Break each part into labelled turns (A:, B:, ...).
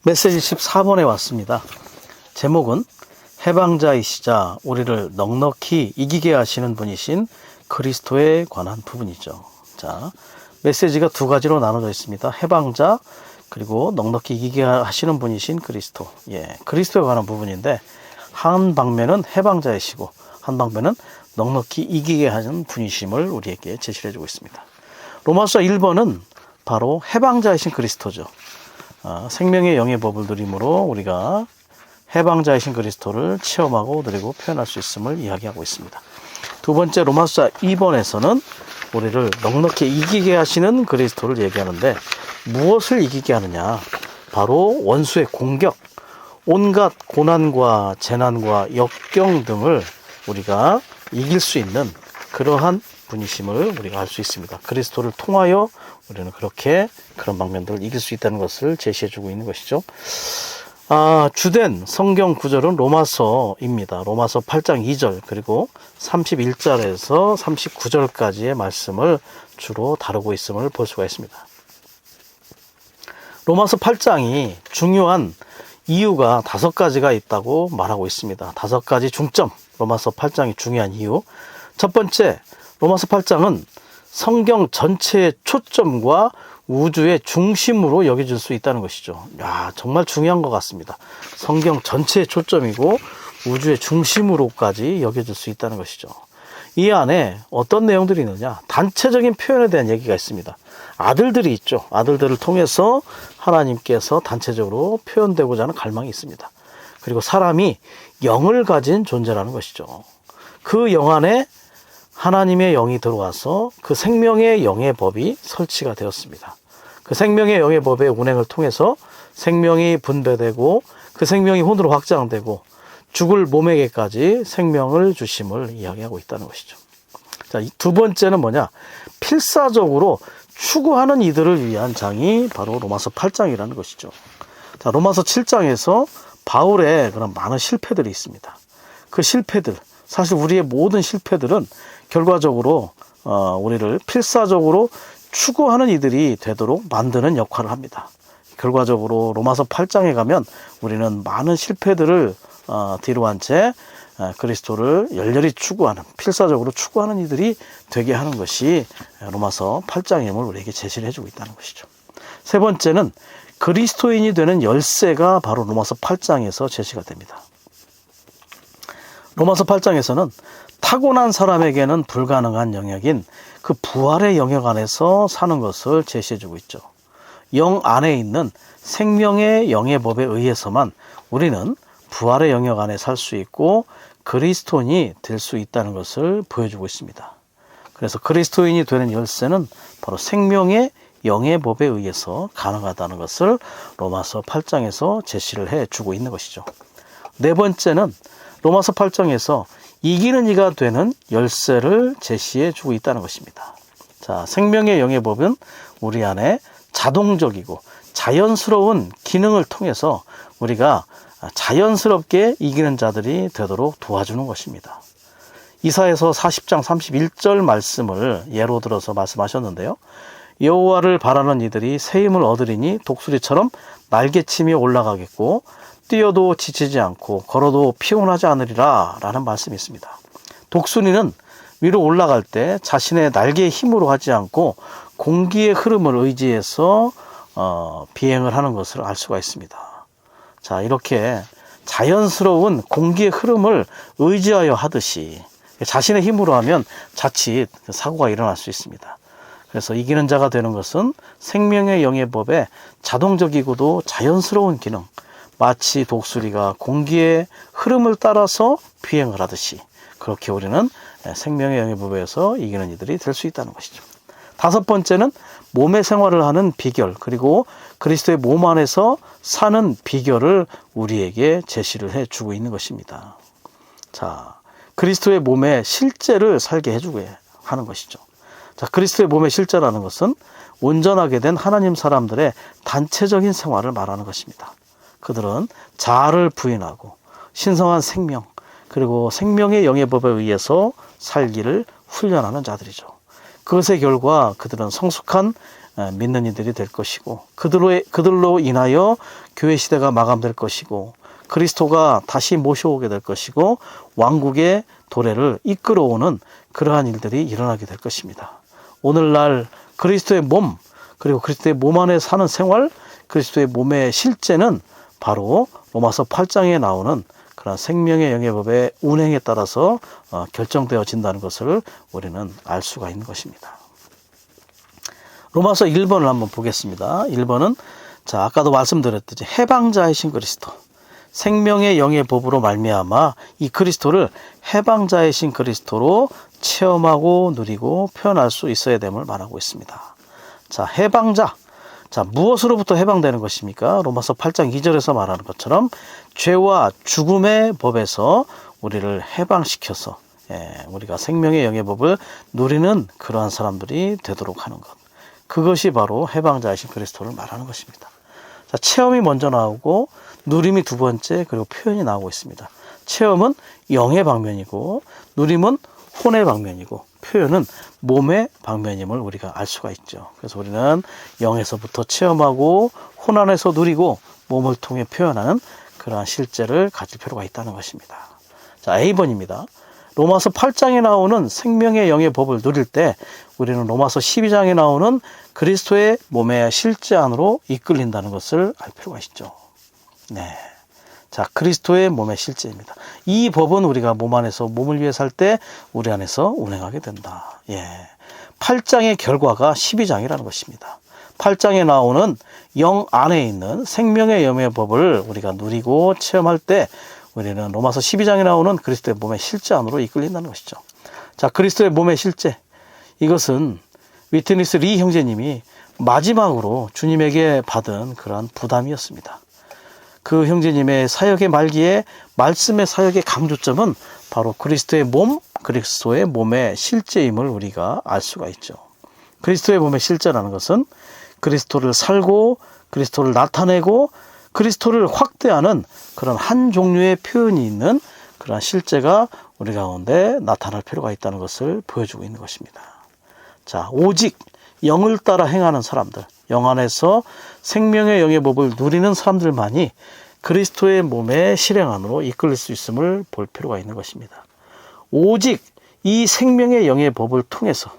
A: 메시지 14번에 왔습니다. 제목은 해방자이시자 우리를 넉넉히 이기게 하시는 분이신 그리스도에 관한 부분이죠. 자, 메시지가 두 가지로 나눠져 있습니다. 해방자 그리고 넉넉히 이기게 하시는 분이신 그리스도. 그리스도에 관한 부분인데 한 방면은 해방자이시고 한 방면은 넉넉히 이기게 하는 분이심을 우리에게 제시해 주고 있습니다. 로마서 1번은 바로 해방자이신 그리스도죠. 생명의 영의 법을 누림으로 우리가 해방자이신 그리스도를 체험하고 누리고 표현할 수 있음을 이야기하고 있습니다. 두 번째 로마서 2번에서는 우리를 넉넉히 이기게 하시는 그리스도를 얘기하는데 무엇을 이기게 하느냐? 바로 원수의 공격, 온갖 고난과 재난과 역경 등을 우리가 이길 수 있는 그러한 분이심을 우리가 알 수 있습니다. 그리스도를 통하여 우리는 그렇게 그런 방면들을 이길 수 있다는 것을 제시해주고 있는 것이죠. 주된 성경 구절은 로마서입니다. 로마서 8장 2절 그리고 31절에서 39절까지의 말씀을 주로 다루고 있음을 볼 수가 있습니다. 로마서 8장이 중요한 이유가 5가지가 있다고 말하고 있습니다. 5가지 중점, 로마서 8장이 중요한 이유. 첫 번째, 로마서 8장은 성경 전체의 초점과 우주의 중심으로 여겨질 수 있다는 것이죠. 정말 중요한 것 같습니다. 성경 전체의 초점이고 우주의 중심으로까지 여겨질 수 있다는 것이죠. 이 안에 어떤 내용들이 있느냐? 단체적인 표현에 대한 얘기가 있습니다. 아들들이 있죠. 아들들을 통해서 하나님께서 단체적으로 표현되고자 하는 갈망이 있습니다. 그리고 사람이 영을 가진 존재라는 것이죠. 그 영 안에 하나님의 영이 들어와서 그 생명의 영의 법이 설치가 되었습니다. 그 생명의 영의 법의 운행을 통해서 생명이 분배되고 그 생명이 혼으로 확장되고 죽을 몸에게까지 생명을 주심을 이야기하고 있다는 것이죠. 자, 두 번째는 뭐냐? 필사적으로 추구하는 이들을 위한 장이 바로 로마서 8장이라는 것이죠. 자, 로마서 7장에서 바울의 그런 많은 실패들이 있습니다. 그 실패들, 사실 우리의 모든 실패들은 결과적으로 우리를 필사적으로 추구하는 이들이 되도록 만드는 역할을 합니다. 결과적으로 로마서 8장에 가면 우리는 많은 실패들을 뒤로 한 채 그리스도를 열렬히 추구하는, 필사적으로 추구하는 이들이 되게 하는 것이 로마서 8장임을 우리에게 제시를 해주고 있다는 것이죠. 세 번째는 그리스도인이 되는 열쇠가 바로 로마서 8장에서 제시가 됩니다. 로마서 8장에서는 타고난 사람에게는 불가능한 영역인 그 부활의 영역 안에서 사는 것을 제시해주고 있죠. 영 안에 있는 생명의 영의 법에 의해서만 우리는 부활의 영역 안에 살 수 있고 그리스도인이 될 수 있다는 것을 보여주고 있습니다. 그래서 그리스도인이 되는 열쇠는 바로 생명의 영의 법에 의해서 가능하다는 것을 로마서 8장에서 제시를 해주고 있는 것이죠. 네 번째는 로마서 8장에서 이기는 이가 되는 열쇠를 제시해 주고 있다는 것입니다. 자, 생명의 영의 법은 우리 안에 자동적이고 자연스러운 기능을 통해서 우리가 자연스럽게 이기는 자들이 되도록 도와주는 것입니다. 이사야서 40장 31절 말씀을 예로 들어서 말씀하셨는데요. 여호와를 바라는 이들이 새 힘을 얻으리니 독수리처럼 날개치며 올라가겠고 뛰어도 지치지 않고 걸어도 피곤하지 않으리라 라는 말씀이 있습니다. 독수리는 위로 올라갈 때 자신의 날개의 힘으로 하지 않고 공기의 흐름을 의지해서 비행을 하는 것을 알 수가 있습니다. 자, 이렇게 자연스러운 공기의 흐름을 의지하여 하듯이 자신의 힘으로 하면 자칫 사고가 일어날 수 있습니다. 그래서 이기는 자가 되는 것은 생명의 영의 법에 자동적이고도 자연스러운 기능, 마치 독수리가 공기의 흐름을 따라서 비행을 하듯이 그렇게 우리는 생명의 영의 법에서 이기는 이들이 될 수 있다는 것이죠. 다섯 번째는 몸의 생활을 하는 비결, 그리고 그리스도의 몸 안에서 사는 비결을 우리에게 제시를 해주고 있는 것입니다. 자, 그리스도의 몸의 실제를 살게 해주고 하는 것이죠. 자, 그리스도의 몸의 실제라는 것은 온전하게 된 하나님 사람들의 단체적인 생활을 말하는 것입니다. 그들은 자아를 부인하고 신성한 생명, 그리고 생명의 영의 법에 의해서 살기를 훈련하는 자들이죠. 그것의 결과 그들은 성숙한 믿는 이들이 될 것이고, 그들로 인하여 교회 시대가 마감될 것이고, 그리스도가 다시 모셔오게 될 것이고, 왕국의 도래를 이끌어오는 그러한 일들이 일어나게 될 것입니다. 오늘날 그리스도의 몸, 그리고 그리스도의 몸 안에 사는 생활, 그리스도의 몸의 실제는 바로 로마서 8장에 나오는 그런 생명의 영예법의 운행에 따라서 결정되어진다는 것을 우리는 알 수가 있는 것입니다. 로마서 1번을 한번 보겠습니다. 1번은 자, 아까도 말씀드렸듯이 해방자이신 그리스도, 생명의 영의 법으로 말미암아 이 그리스도를 해방자이신 그리스도로 체험하고 누리고 표현할 수 있어야 됨을 말하고 있습니다. 자, 해방자. 자, 무엇으로부터 해방되는 것입니까? 로마서 8장 2절에서 말하는 것처럼 죄와 죽음의 법에서 우리를 해방시켜서 우리가 생명의 영의 법을 누리는 그러한 사람들이 되도록 하는 것. 그것이 바로 해방자이신 그리스도를 말하는 것입니다. 자, 체험이 먼저 나오고 누림이 두 번째, 그리고 표현이 나오고 있습니다. 체험은 영의 방면이고 누림은 혼의 방면이고 표현은 몸의 방면임을 우리가 알 수가 있죠. 그래서 우리는 영에서부터 체험하고 혼 안에서 누리고 몸을 통해 표현하는 그러한 실제를 가질 필요가 있다는 것입니다. 자, A번입니다. 로마서 8장에 나오는 생명의 영의 법을 누릴 때 우리는 로마서 12장에 나오는 그리스도의 몸의 실제 안으로 이끌린다는 것을 알 필요가 있죠. 네. 자, 그리스도의 몸의 실제입니다. 이 법은 우리가 몸 안에서 몸을 위해 살 때 우리 안에서 운행하게 된다. 8장의 결과가 12장이라는 것입니다. 8장에 나오는 영 안에 있는 생명의 영의 법을 우리가 누리고 체험할 때 우리는 로마서 12장에 나오는 그리스도의 몸의 실제 안으로 이끌린다는 것이죠. 자, 그리스도의 몸의 실제. 이것은 위트니스 리 형제님이 마지막으로 주님에게 받은 그러한 부담이었습니다. 그 형제님의 사역의 말기에 말씀의 사역의 강조점은 바로 그리스도의 몸, 그리스도의 몸의 실제임을 우리가 알 수가 있죠. 그리스도의 몸의 실제라는 것은 그리스도를 살고 그리스도를 나타내고 그리스도를 확대하는 그런 한 종류의 표현이 있는 그런 실제가 우리 가운데 나타날 필요가 있다는 것을 보여주고 있는 것입니다. 자, 오직 영을 따라 행하는 사람들, 영 안에서 생명의 영의 법을 누리는 사람들만이 그리스도의 몸의 실행 안으로 이끌릴 수 있음을 볼 필요가 있는 것입니다. 오직 이 생명의 영의 법을 통해서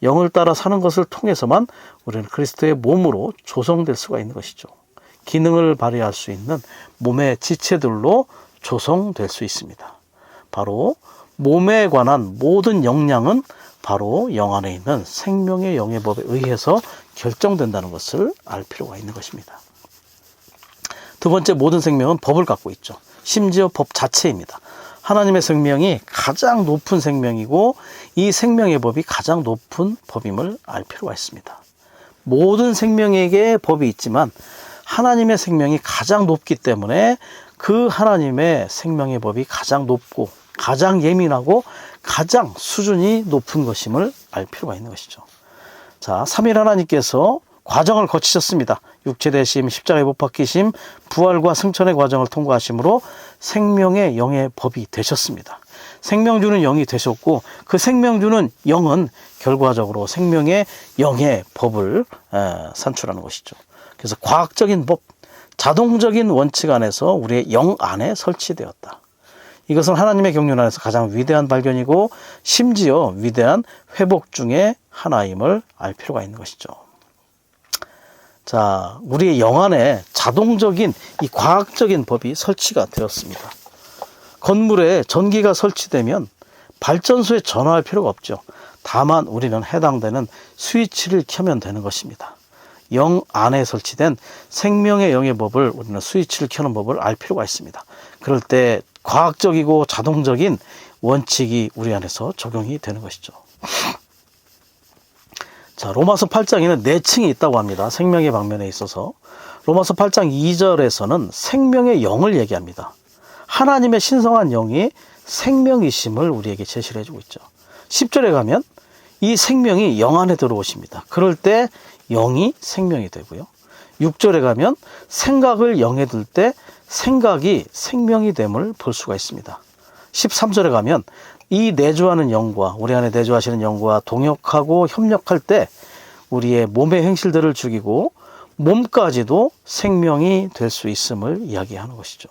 A: 영을 따라 사는 것을 통해서만 우리는 그리스도의 몸으로 조성될 수가 있는 것이죠. 기능을 발휘할 수 있는 몸의 지체들로 조성될 수 있습니다. 바로 몸에 관한 모든 역량은 바로 영 안에 있는 생명의 영의 법에 의해서 결정된다는 것을 알 필요가 있는 것입니다. 두 번째, 모든 생명은 법을 갖고 있죠. 심지어 법 자체입니다. 하나님의 생명이 가장 높은 생명이고 이 생명의 법이 가장 높은 법임을 알 필요가 있습니다. 모든 생명에게 법이 있지만 하나님의 생명이 가장 높기 때문에 그 하나님의 생명의 법이 가장 높고 가장 예민하고 가장 수준이 높은 것임을 알 필요가 있는 것이죠. 자, 삼위일 하나님께서 과정을 거치셨습니다. 육체되심, 십자가에 못 박히심, 부활과 승천의 과정을 통과하심으로 생명의 영의 법이 되셨습니다. 생명 주는 영이 되셨고 그 생명 주는 영은 결과적으로 생명의 영의 법을 산출하는 것이죠. 그래서 과학적인 법, 자동적인 원칙 안에서 우리의 영 안에 설치되었다. 이것은 하나님의 경륜 안에서 가장 위대한 발견이고 심지어 위대한 회복 중의 하나임을 알 필요가 있는 것이죠. 자, 우리의 영 안에 자동적인 이 과학적인 법이 설치가 되었습니다. 건물에 전기가 설치되면 발전소에 전화할 필요가 없죠. 다만 우리는 해당되는 스위치를 켜면 되는 것입니다. 영 안에 설치된 생명의 영의 법을 우리는 스위치를 켜는 법을 알 필요가 있습니다. 그럴 때 과학적이고 자동적인 원칙이 우리 안에서 적용이 되는 것이죠. 자, 로마서 8장에는 4층이 있다고 합니다. 생명의 방면에 있어서. 로마서 8장 2절에서는 생명의 영을 얘기합니다. 하나님의 신성한 영이 생명이심을 우리에게 제시를 해주고 있죠. 10절에 가면 이 생명이 영 안에 들어오십니다. 그럴 때 영이 생명이 되고요. 6절에 가면 생각을 영에 둘 때 생각이 생명이 됨을 볼 수가 있습니다. 13절에 가면 이 내주하는 영과 우리 안에 내주하시는 영과 동역하고 협력할 때 우리의 몸의 행실들을 죽이고 몸까지도 생명이 될 수 있음을 이야기하는 것이죠.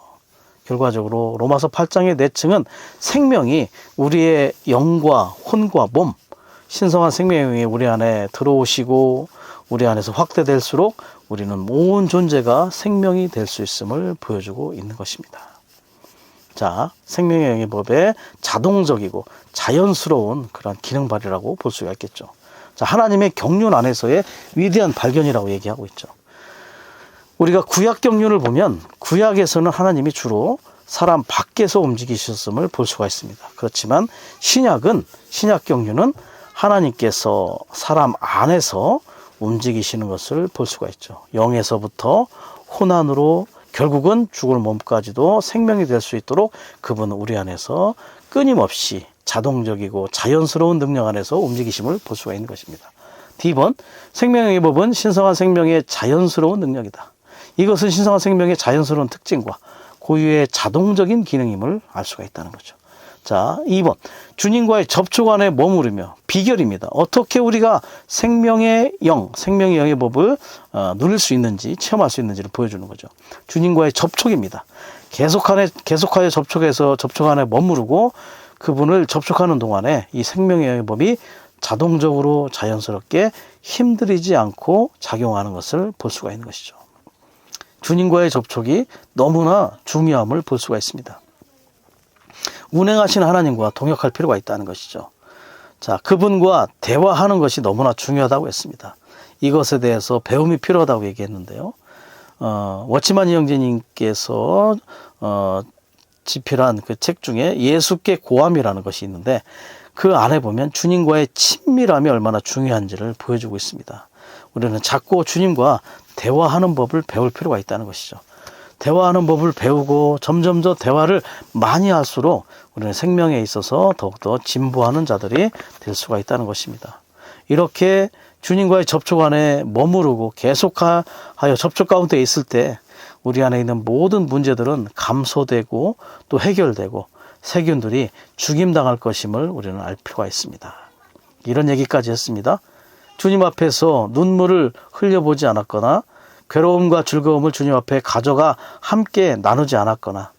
A: 결과적으로 로마서 8장의 내층은 생명이 우리의 영과 혼과 몸, 신성한 생명이 우리 안에 들어오시고 우리 안에서 확대될수록 우리는 모든 존재가 생명이 될 수 있음을 보여주고 있는 것입니다. 자, 생명의 영의 법에 자동적이고 자연스러운 그런 기능 발휘라고 볼 수가 있겠죠. 자, 하나님의 경륜 안에서의 위대한 발견이라고 얘기하고 있죠. 우리가 구약 경륜을 보면 구약에서는 하나님이 주로 사람 밖에서 움직이셨음을 볼 수가 있습니다. 그렇지만 신약 경륜은 하나님께서 사람 안에서 움직이시는 것을 볼 수가 있죠. 영에서부터 혼안으로 결국은 죽을 몸까지도 생명이 될 수 있도록 그분은 우리 안에서 끊임없이 자동적이고 자연스러운 능력 안에서 움직이심을 볼 수가 있는 것입니다. D번, 생명의 법은 신성한 생명의 자연스러운 능력이다. 이것은 신성한 생명의 자연스러운 특징과 고유의 자동적인 기능임을 알 수가 있다는 거죠. 자, 2번, 주님과의 접촉 안에 머무르며 비결입니다. 어떻게 우리가 생명의 영의 법을 누릴 수 있는지, 체험할 수 있는지를 보여주는 거죠. 주님과의 접촉입니다. 계속하여 접촉 안에 머무르고 그분을 접촉하는 동안에 이 생명의 영의 법이 자동적으로 자연스럽게 힘들이지 않고 작용하는 것을 볼 수가 있는 것이죠. 주님과의 접촉이 너무나 중요함을 볼 수가 있습니다. 운행하시는 하나님과 동역할 필요가 있다는 것이죠. 자, 그분과 대화하는 것이 너무나 중요하다고 했습니다. 이것에 대해서 배움이 필요하다고 얘기했는데요. 워치만 이영재님께서 집필한 그 책 중에 예수께 고함이라는 것이 있는데 그 안에 보면 주님과의 친밀함이 얼마나 중요한지를 보여주고 있습니다. 우리는 자꾸 주님과 대화하는 법을 배울 필요가 있다는 것이죠. 대화하는 법을 배우고 점점 더 대화를 많이 할수록 우리는 생명에 있어서 더욱더 진보하는 자들이 될 수가 있다는 것입니다. 이렇게 주님과의 접촉 안에 머무르고 계속하여 접촉 가운데 있을 때 우리 안에 있는 모든 문제들은 감소되고 또 해결되고 세균들이 죽임당할 것임을 우리는 알 필요가 있습니다. 이런 얘기까지 했습니다. 주님 앞에서 눈물을 흘려보지 않았거나 괴로움과 즐거움을 주님 앞에 가져가 함께 나누지 않았거나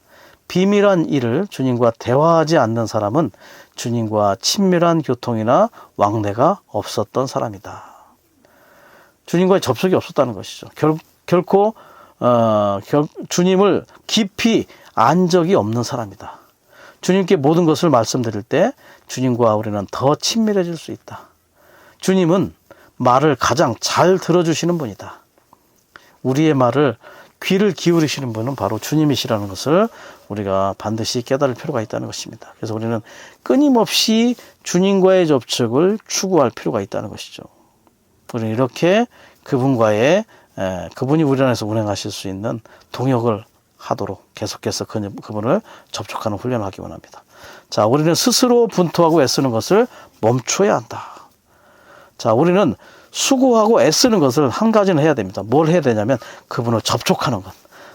A: 비밀한 일을 주님과 대화하지 않는 사람은 주님과 친밀한 교통이나 왕래가 없었던 사람이다. 주님과의 접촉이 없었다는 것이죠. 결코 주님을 깊이 안 적이 없는 사람이다. 주님께 모든 것을 말씀드릴 때 주님과 우리는 더 친밀해질 수 있다. 주님은 말을 가장 잘 들어주시는 분이다. 우리의 말을 귀를 기울이시는 분은 바로 주님이시라는 것을 우리가 반드시 깨달을 필요가 있다는 것입니다. 그래서 우리는 끊임없이 주님과의 접촉을 추구할 필요가 있다는 것이죠. 우리는 이렇게 그분이 우리 안에서 운행하실 수 있는 동역을 하도록 계속해서 그분을 접촉하는 훈련을 하기 원합니다. 자, 우리는 스스로 분투하고 애쓰는 것을 멈춰야 한다. 자, 우리는 수고하고 애쓰는 것을 한 가지는 해야 됩니다. 뭘 해야 되냐면 그분을 접촉하는 것.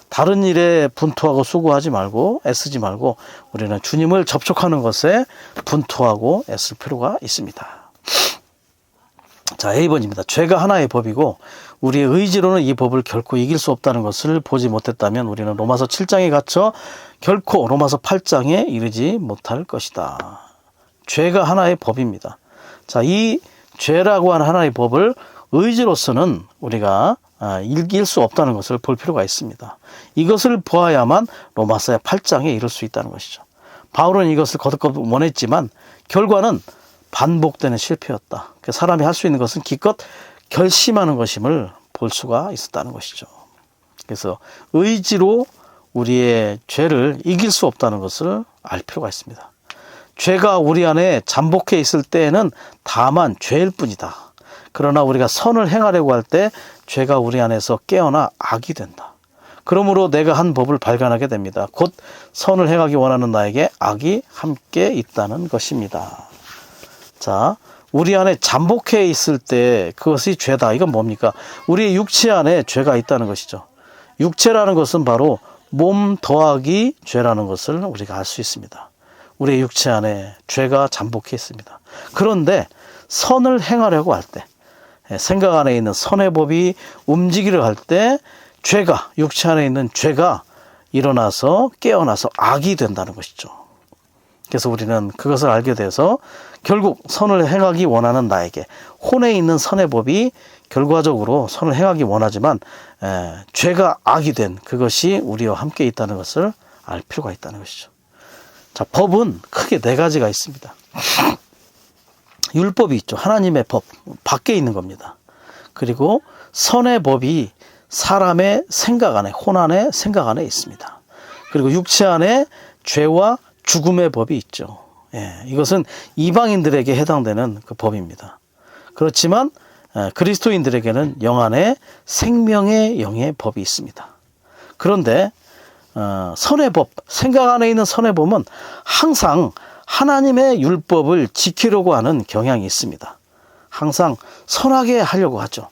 A: 다른 일에 분투하고 수고하지 말고 애쓰지 말고 우리는 주님을 접촉하는 것에 분투하고 애쓸 필요가 있습니다. 자, A번입니다. 죄가 하나의 법이고 우리의 의지로는 이 법을 결코 이길 수 없다는 것을 보지 못했다면 우리는 로마서 7장에 갇혀 결코 로마서 8장에 이르지 못할 것이다. 죄가 하나의 법입니다. 자, 이 죄라고 하는 하나의 법을 의지로서는 우리가 이길 수 없다는 것을 볼 필요가 있습니다. 이것을 보아야만 로마서 8장에 이를 수 있다는 것이죠. 바울은 이것을 거듭 원했지만 결과는 반복되는 실패였다. 사람이 할 수 있는 것은 기껏 결심하는 것임을 볼 수가 있었다는 것이죠. 그래서 의지로 우리의 죄를 이길 수 없다는 것을 알 필요가 있습니다. 죄가 우리 안에 잠복해 있을 때에는 다만 죄일 뿐이다. 그러나 우리가 선을 행하려고 할 때 죄가 우리 안에서 깨어나 악이 된다. 그러므로 내가 한 법을 발견하게 됩니다. 곧 선을 행하기 원하는 나에게 악이 함께 있다는 것입니다. 자, 우리 안에 잠복해 있을 때 그것이 죄다. 이건 뭡니까? 우리의 육체 안에 죄가 있다는 것이죠. 육체라는 것은 바로 몸 더하기 죄라는 것을 우리가 알 수 있습니다. 우리의 육체 안에 죄가 잠복해 있습니다. 그런데 선을 행하려고 할 때, 생각 안에 있는 선의 법이 움직이려 할 때 죄가, 육체 안에 있는 죄가 일어나서 깨어나서 악이 된다는 것이죠. 그래서 우리는 그것을 알게 돼서 결국 선을 행하기 원하는 나에게 혼에 있는 선의 법이 결과적으로 선을 행하기 원하지만 죄가 악이 된 그것이 우리와 함께 있다는 것을 알 필요가 있다는 것이죠. 자, 법은 크게 네 가지가 있습니다. 율법이 있죠. 하나님의 법, 밖에 있는 겁니다. 그리고 선의 법이 사람의 생각 안에, 혼 안에, 생각 안에 있습니다. 그리고 육체 안에 죄와 죽음의 법이 있죠. 이것은 이방인들에게 해당되는 그 법입니다. 그렇지만 그리스도인들에게는 영 안에 생명의 영의 법이 있습니다. 그런데 선의 법, 생각 안에 있는 선의 법은 항상 하나님의 율법을 지키려고 하는 경향이 있습니다. 항상 선하게 하려고 하죠.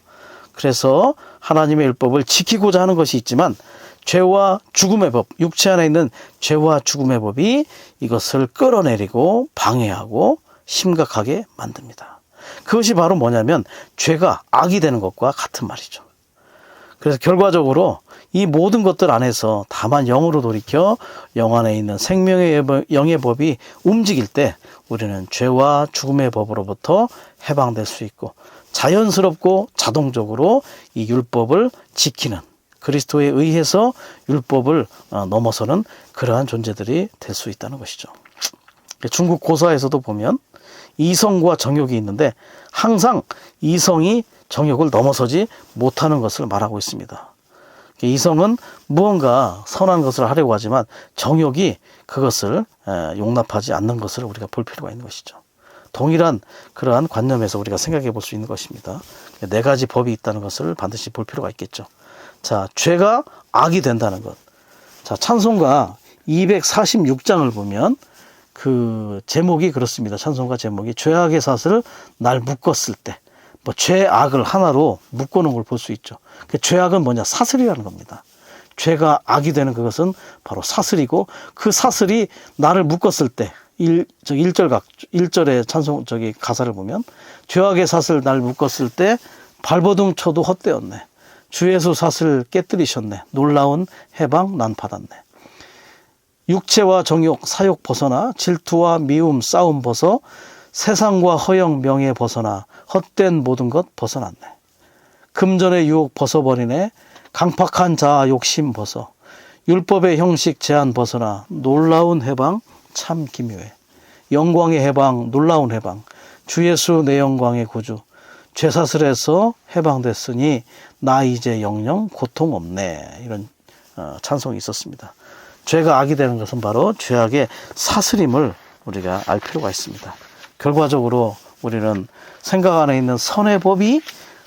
A: 그래서 하나님의 율법을 지키고자 하는 것이 있지만 죄와 죽음의 법, 육체 안에 있는 죄와 죽음의 법이 이것을 끌어내리고 방해하고 심각하게 만듭니다. 그것이 바로 뭐냐면 죄가 악이 되는 것과 같은 말이죠. 그래서 결과적으로 이 모든 것들 안에서 다만 영으로 돌이켜 영 안에 있는 생명의 영의 법이 움직일 때 우리는 죄와 죽음의 법으로부터 해방될 수 있고 자연스럽고 자동적으로 이 율법을 지키는 그리스도에 의해서 율법을 넘어서는 그러한 존재들이 될 수 있다는 것이죠. 중국 고사에서도 보면 이성과 정욕이 있는데 항상 이성이 정욕을 넘어서지 못하는 것을 말하고 있습니다. 이성은 무언가 선한 것을 하려고 하지만 정욕이 그것을 용납하지 않는 것을 우리가 볼 필요가 있는 것이죠. 동일한 그러한 관념에서 우리가 생각해 볼 수 있는 것입니다. 네 가지 법이 있다는 것을 반드시 볼 필요가 있겠죠. 자, 죄가 악이 된다는 것. 자, 찬송가 246장을 보면 그 제목이 그렇습니다. 찬송가 제목이 죄악의 사슬을 날 묶었을 때, 죄악을 하나로 묶어놓은 걸 볼 수 있죠. 그 죄악은 뭐냐? 사슬이라는 겁니다. 죄가 악이 되는 그것은 바로 사슬이고 그 사슬이 나를 묶었을 때 1절의 찬송 가사를 보면 죄악의 사슬 날 묶었을 때 발버둥 쳐도 헛되었네. 주 예수 사슬 깨뜨리셨네. 놀라운 해방 난 받았네. 육체와 정욕 사욕 벗어나 질투와 미움 싸움 벗어 세상과 허영 명예 벗어나 헛된 모든 것 벗어났네. 금전의 유혹 벗어버리네. 강팍한 자아 욕심 벗어 율법의 형식 제한 벗어나 놀라운 해방 참 기묘해. 영광의 해방 놀라운 해방 주 예수 내 영광의 구주 죄사슬에서 해방됐으니 나 이제 영영 고통 없네. 이런 찬송이 있었습니다. 죄가 악이 되는 것은 바로 죄악의 사슬임을 우리가 알 필요가 있습니다. 결과적으로 우리는 생각 안에 있는 선의 법이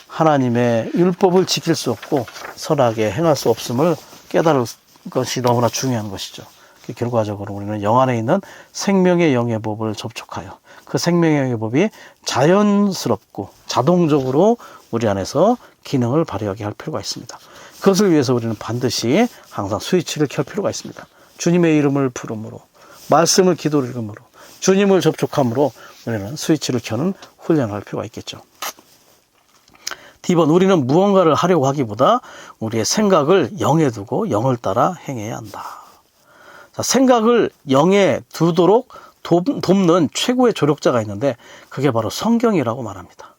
A: 하나님의 율법을 지킬 수 없고 선하게 행할 수 없음을 깨달을 것이 너무나 중요한 것이죠. 결과적으로 우리는 영 안에 있는 생명의 영의 법을 접촉하여 그 생명의 영의 법이 자연스럽고 자동적으로 우리 안에서 기능을 발휘하게 할 필요가 있습니다. 그것을 위해서 우리는 반드시 항상 스위치를 켤 필요가 있습니다. 주님의 이름을 부름으로 말씀을 기도를 읽음으로 주님을 접촉함으로 우리는 스위치를 켜는 훈련을 할 필요가 있겠죠. D번, 우리는 무언가를 하려고 하기보다 우리의 생각을 영에 두고 영을 따라 행해야 한다. 자, 생각을 영에 두도록 돕는 최고의 조력자가 있는데 그게 바로 성경이라고 말합니다.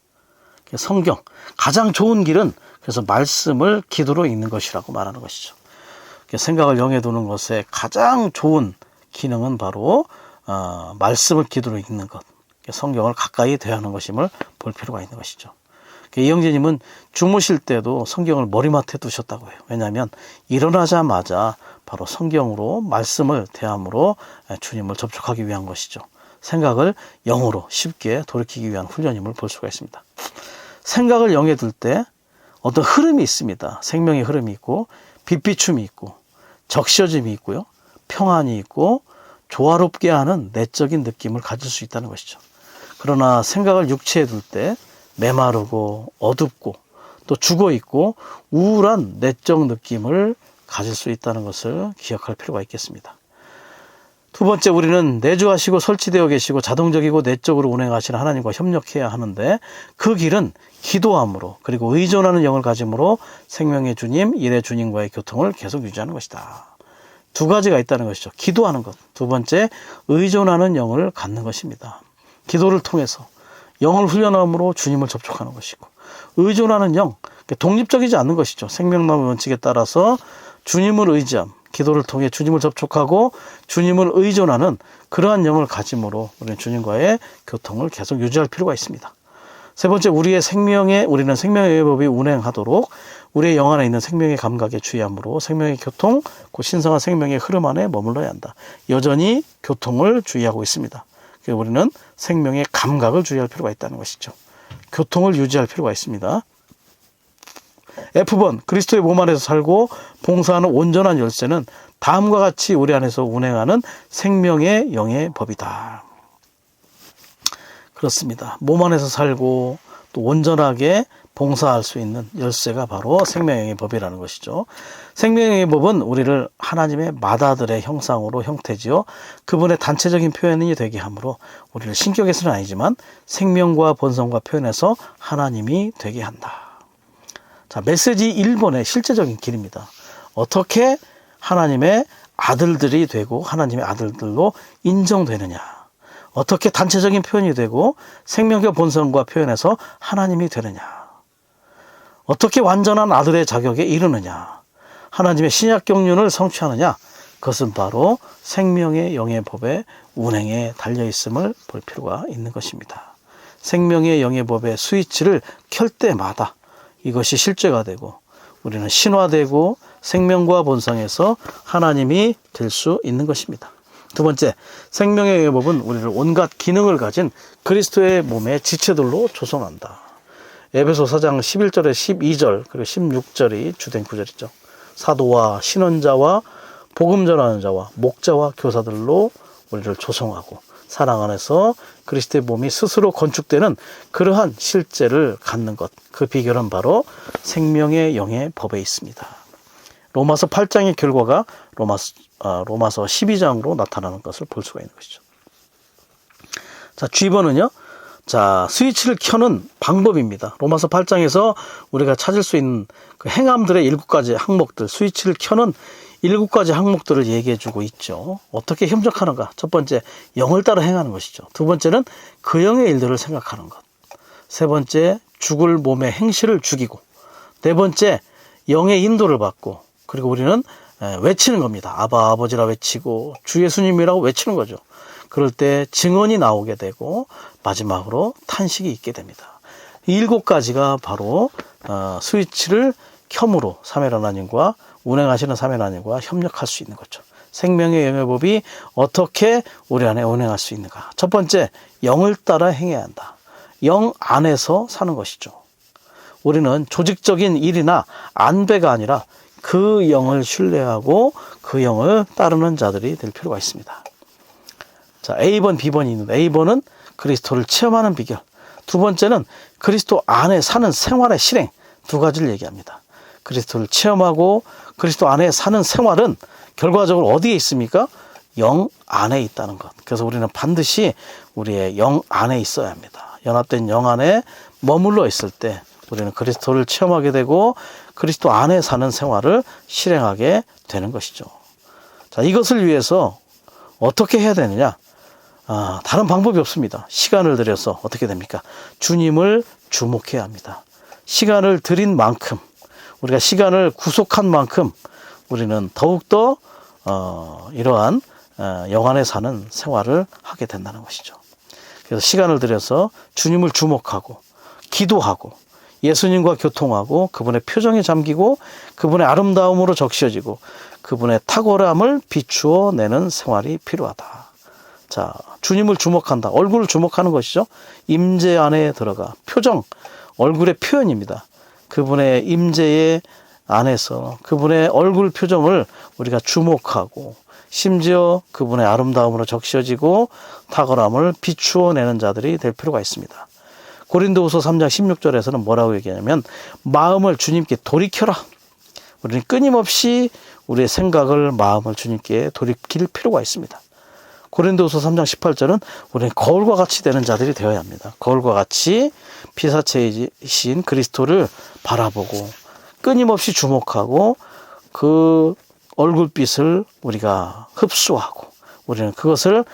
A: 성경, 가장 좋은 길은 그래서 말씀을 기도로 읽는 것이라고 말하는 것이죠. 생각을 영에 두는 것의 가장 좋은 기능은 바로 말씀을 기도로 읽는 것, 성경을 가까이 대하는 것임을 볼 필요가 있는 것이죠. 이영재님은 주무실 때도 성경을 머리맡에 두셨다고 해요. 왜냐하면 일어나자마자 바로 성경으로 말씀을 대함으로 주님을 접촉하기 위한 것이죠. 생각을 영으로 쉽게 돌이키기 위한 훈련임을 볼 수가 있습니다. 생각을 영에 둘 때 어떤 흐름이 있습니다. 생명의 흐름이 있고 빛비춤이 있고 적셔짐이 있고요. 평안이 있고 조화롭게 하는 내적인 느낌을 가질 수 있다는 것이죠. 그러나 생각을 육체에 둘 때 메마르고 어둡고 또 죽어있고 우울한 내적 느낌을 가질 수 있다는 것을 기억할 필요가 있겠습니다. 두 번째, 우리는 내주하시고 설치되어 계시고 자동적이고 내적으로 운행하시는 하나님과 협력해야 하는데 그 길은 기도함으로 그리고 의존하는 영을 가짐으로 생명의 주님, 일의 주님과의 교통을 계속 유지하는 것이다. 두 가지가 있다는 것이죠. 기도하는 것. 두 번째, 의존하는 영을 갖는 것입니다. 기도를 통해서 영을 훈련함으로 주님을 접촉하는 것이고, 의존하는 영, 독립적이지 않는 것이죠. 생명나무 원칙에 따라서 주님을 의지함, 기도를 통해 주님을 접촉하고 주님을 의존하는 그러한 영을 가짐으로 우리는 주님과의 교통을 계속 유지할 필요가 있습니다. 세 번째, 우리는 생명의 법이 운행하도록 우리의 영 안에 있는 생명의 감각에 주의함으로 생명의 교통, 그 신성한 생명의 흐름 안에 머물러야 한다. 여전히 교통을 주의하고 있습니다. 그래서 우리는 생명의 감각을 주의할 필요가 있다는 것이죠. 교통을 유지할 필요가 있습니다. F번, 그리스도의 몸 안에서 살고 봉사하는 온전한 열쇠는 다음과 같이 우리 안에서 운행하는 생명의 영의 법이다. 그렇습니다. 몸 안에서 살고 또 온전하게 봉사할 수 있는 열쇠가 바로 생명의 법이라는 것이죠. 생명의 법은 우리를 하나님의 맏아들의 형상으로 형태지어 그분의 단체적인 표현이 되게 하므로 우리를 신격에서는 아니지만 생명과 본성과 표현해서 하나님이 되게 한다. 자, 메시지 1번의 실제적인 길입니다. 어떻게 하나님의 아들들이 되고 하나님의 아들들로 인정되느냐. 어떻게 단체적인 표현이 되고 생명과 본성과 표현해서 하나님이 되느냐. 어떻게 완전한 아들의 자격에 이르느냐. 하나님의 신약 경륜을 성취하느냐. 그것은 바로 생명의 영의 법의 운행에 달려있음을 볼 필요가 있는 것입니다. 생명의 영의 법의 스위치를 켤 때마다 이것이 실제가 되고 우리는 신화되고 생명과 본성에서 하나님이 될 수 있는 것입니다. 두 번째, 생명의 영의 법은 우리를 온갖 기능을 가진 그리스도의 몸의 지체들로 조성한다. 에베소 4장 11절에 12절 그리고 16절이 주된 구절이죠. 사도와 신원자와 복음 전하는 자와 목자와 교사들로 우리를 조성하고 사랑 안에서 그리스도의 몸이 스스로 건축되는 그러한 실제를 갖는 것, 그 비결은 바로 생명의 영의 법에 있습니다. 로마서 8장의 결과가 로마서 12장으로 나타나는 것을 볼 수가 있는 것이죠. 자, G번은요. 자, 스위치를 켜는 방법입니다. 로마서 8장에서 우리가 찾을 수 있는 그 행함들의 7가지 항목들, 스위치를 켜는 7가지 항목들을 얘기해 주고 있죠. 어떻게 협력하는가? 첫 번째, 영을 따라 행하는 것이죠. 두 번째는 그 영의 일들을 생각하는 것. 세 번째, 죽을 몸의 행실을 죽이고. 네 번째, 영의 인도를 받고. 그리고 우리는 외치는 겁니다. 아바 아버지라 외치고 주 예수님이라고 외치는 거죠. 그럴 때 증언이 나오게 되고 마지막으로 탄식이 있게 됩니다. 이 7가지가 바로 스위치를 켬으로 삼위 하나님과 운행하시는 삼위 하나님과 협력할 수 있는 거죠. 생명의 영의 법이 어떻게 우리 안에 운행할 수 있는가. 첫 번째, 영을 따라 행해야 한다. 영 안에서 사는 것이죠. 우리는 조직적인 일이나 안배가 아니라 그 영을 신뢰하고 그 영을 따르는 자들이 될 필요가 있습니다. 자, A번, B번이 있는데 A번은 그리스도를 체험하는 비결. 두 번째는 그리스도 안에 사는 생활의 실행. 두 가지를 얘기합니다. 그리스도를 체험하고 그리스도 안에 사는 생활은 결과적으로 어디에 있습니까? 영 안에 있다는 것. 그래서 우리는 반드시 우리의 영 안에 있어야 합니다. 연합된 영 안에 머물러 있을 때 우리는 그리스도를 체험하게 되고 그리스도 안에 사는 생활을 실행하게 되는 것이죠. 자, 이것을 위해서 어떻게 해야 되느냐? 다른 방법이 없습니다. 시간을 들여서 어떻게 됩니까? 주님을 주목해야 합니다. 시간을 들인 만큼, 우리가 시간을 구속한 만큼 우리는 더욱더 이러한 영 안에 사는 생활을 하게 된다는 것이죠. 그래서 시간을 들여서 주님을 주목하고 기도하고 예수님과 교통하고 그분의 표정에 잠기고 그분의 아름다움으로 적셔지고 그분의 탁월함을 비추어 내는 생활이 필요하다. 자, 주님을 주목한다. 얼굴을 주목하는 것이죠. 임재 안에 들어가 표정, 얼굴의 표현입니다. 그분의 임재의 안에서 그분의 얼굴 표정을 우리가 주목하고 심지어 그분의 아름다움으로 적셔지고 탁월함을 비추어 내는 자들이 될 필요가 있습니다. 고린도후서 3장 16절에서는 뭐라고 얘기하냐면 마음을 주님께 돌이켜라. 우리는 끊임없이 우리의 생각을 마음을 주님께 돌이킬 필요가 있습니다. 고린도후서 3장 18절은 우리는 거울과 같이 되는 자들이 되어야 합니다. 거울과 같이 피사체이신 그리스도를 바라보고 끊임없이 주목하고 그 얼굴빛을 우리가 흡수하고 우리는 그것을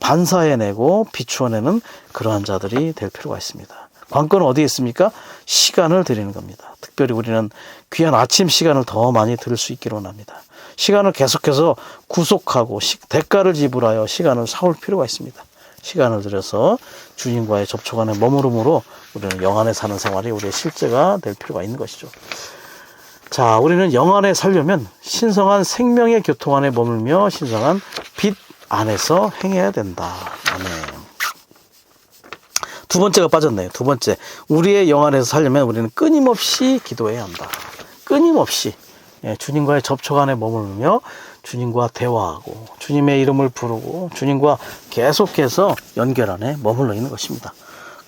A: 반사해내고 비추어내는 그러한 자들이 될 필요가 있습니다. 관건은 어디에 있습니까? 시간을 드리는 겁니다. 특별히 우리는 귀한 아침 시간을 더 많이 들을 수 있기를 원합니다. 시간을 계속해서 구속하고 대가를 지불하여 시간을 사올 필요가 있습니다. 시간을 들여서 주님과의 접촉 안에 머무름으로 우리는 영 안에 사는 생활이 우리의 실제가 될 필요가 있는 것이죠. 자, 우리는 영 안에 살려면 신성한 생명의 교통 안에 머물며 신성한 빛 안에서 행해야 된다. 아멘. 두 번째가 빠졌네요. 두 번째, 우리의 영 안에서 살려면 우리는 끊임없이 기도해야 한다. 끊임없이 주님과의 접촉 안에 머물며 주님과 대화하고 주님의 이름을 부르고 주님과 계속해서 연결 안에 머물러 있는 것입니다.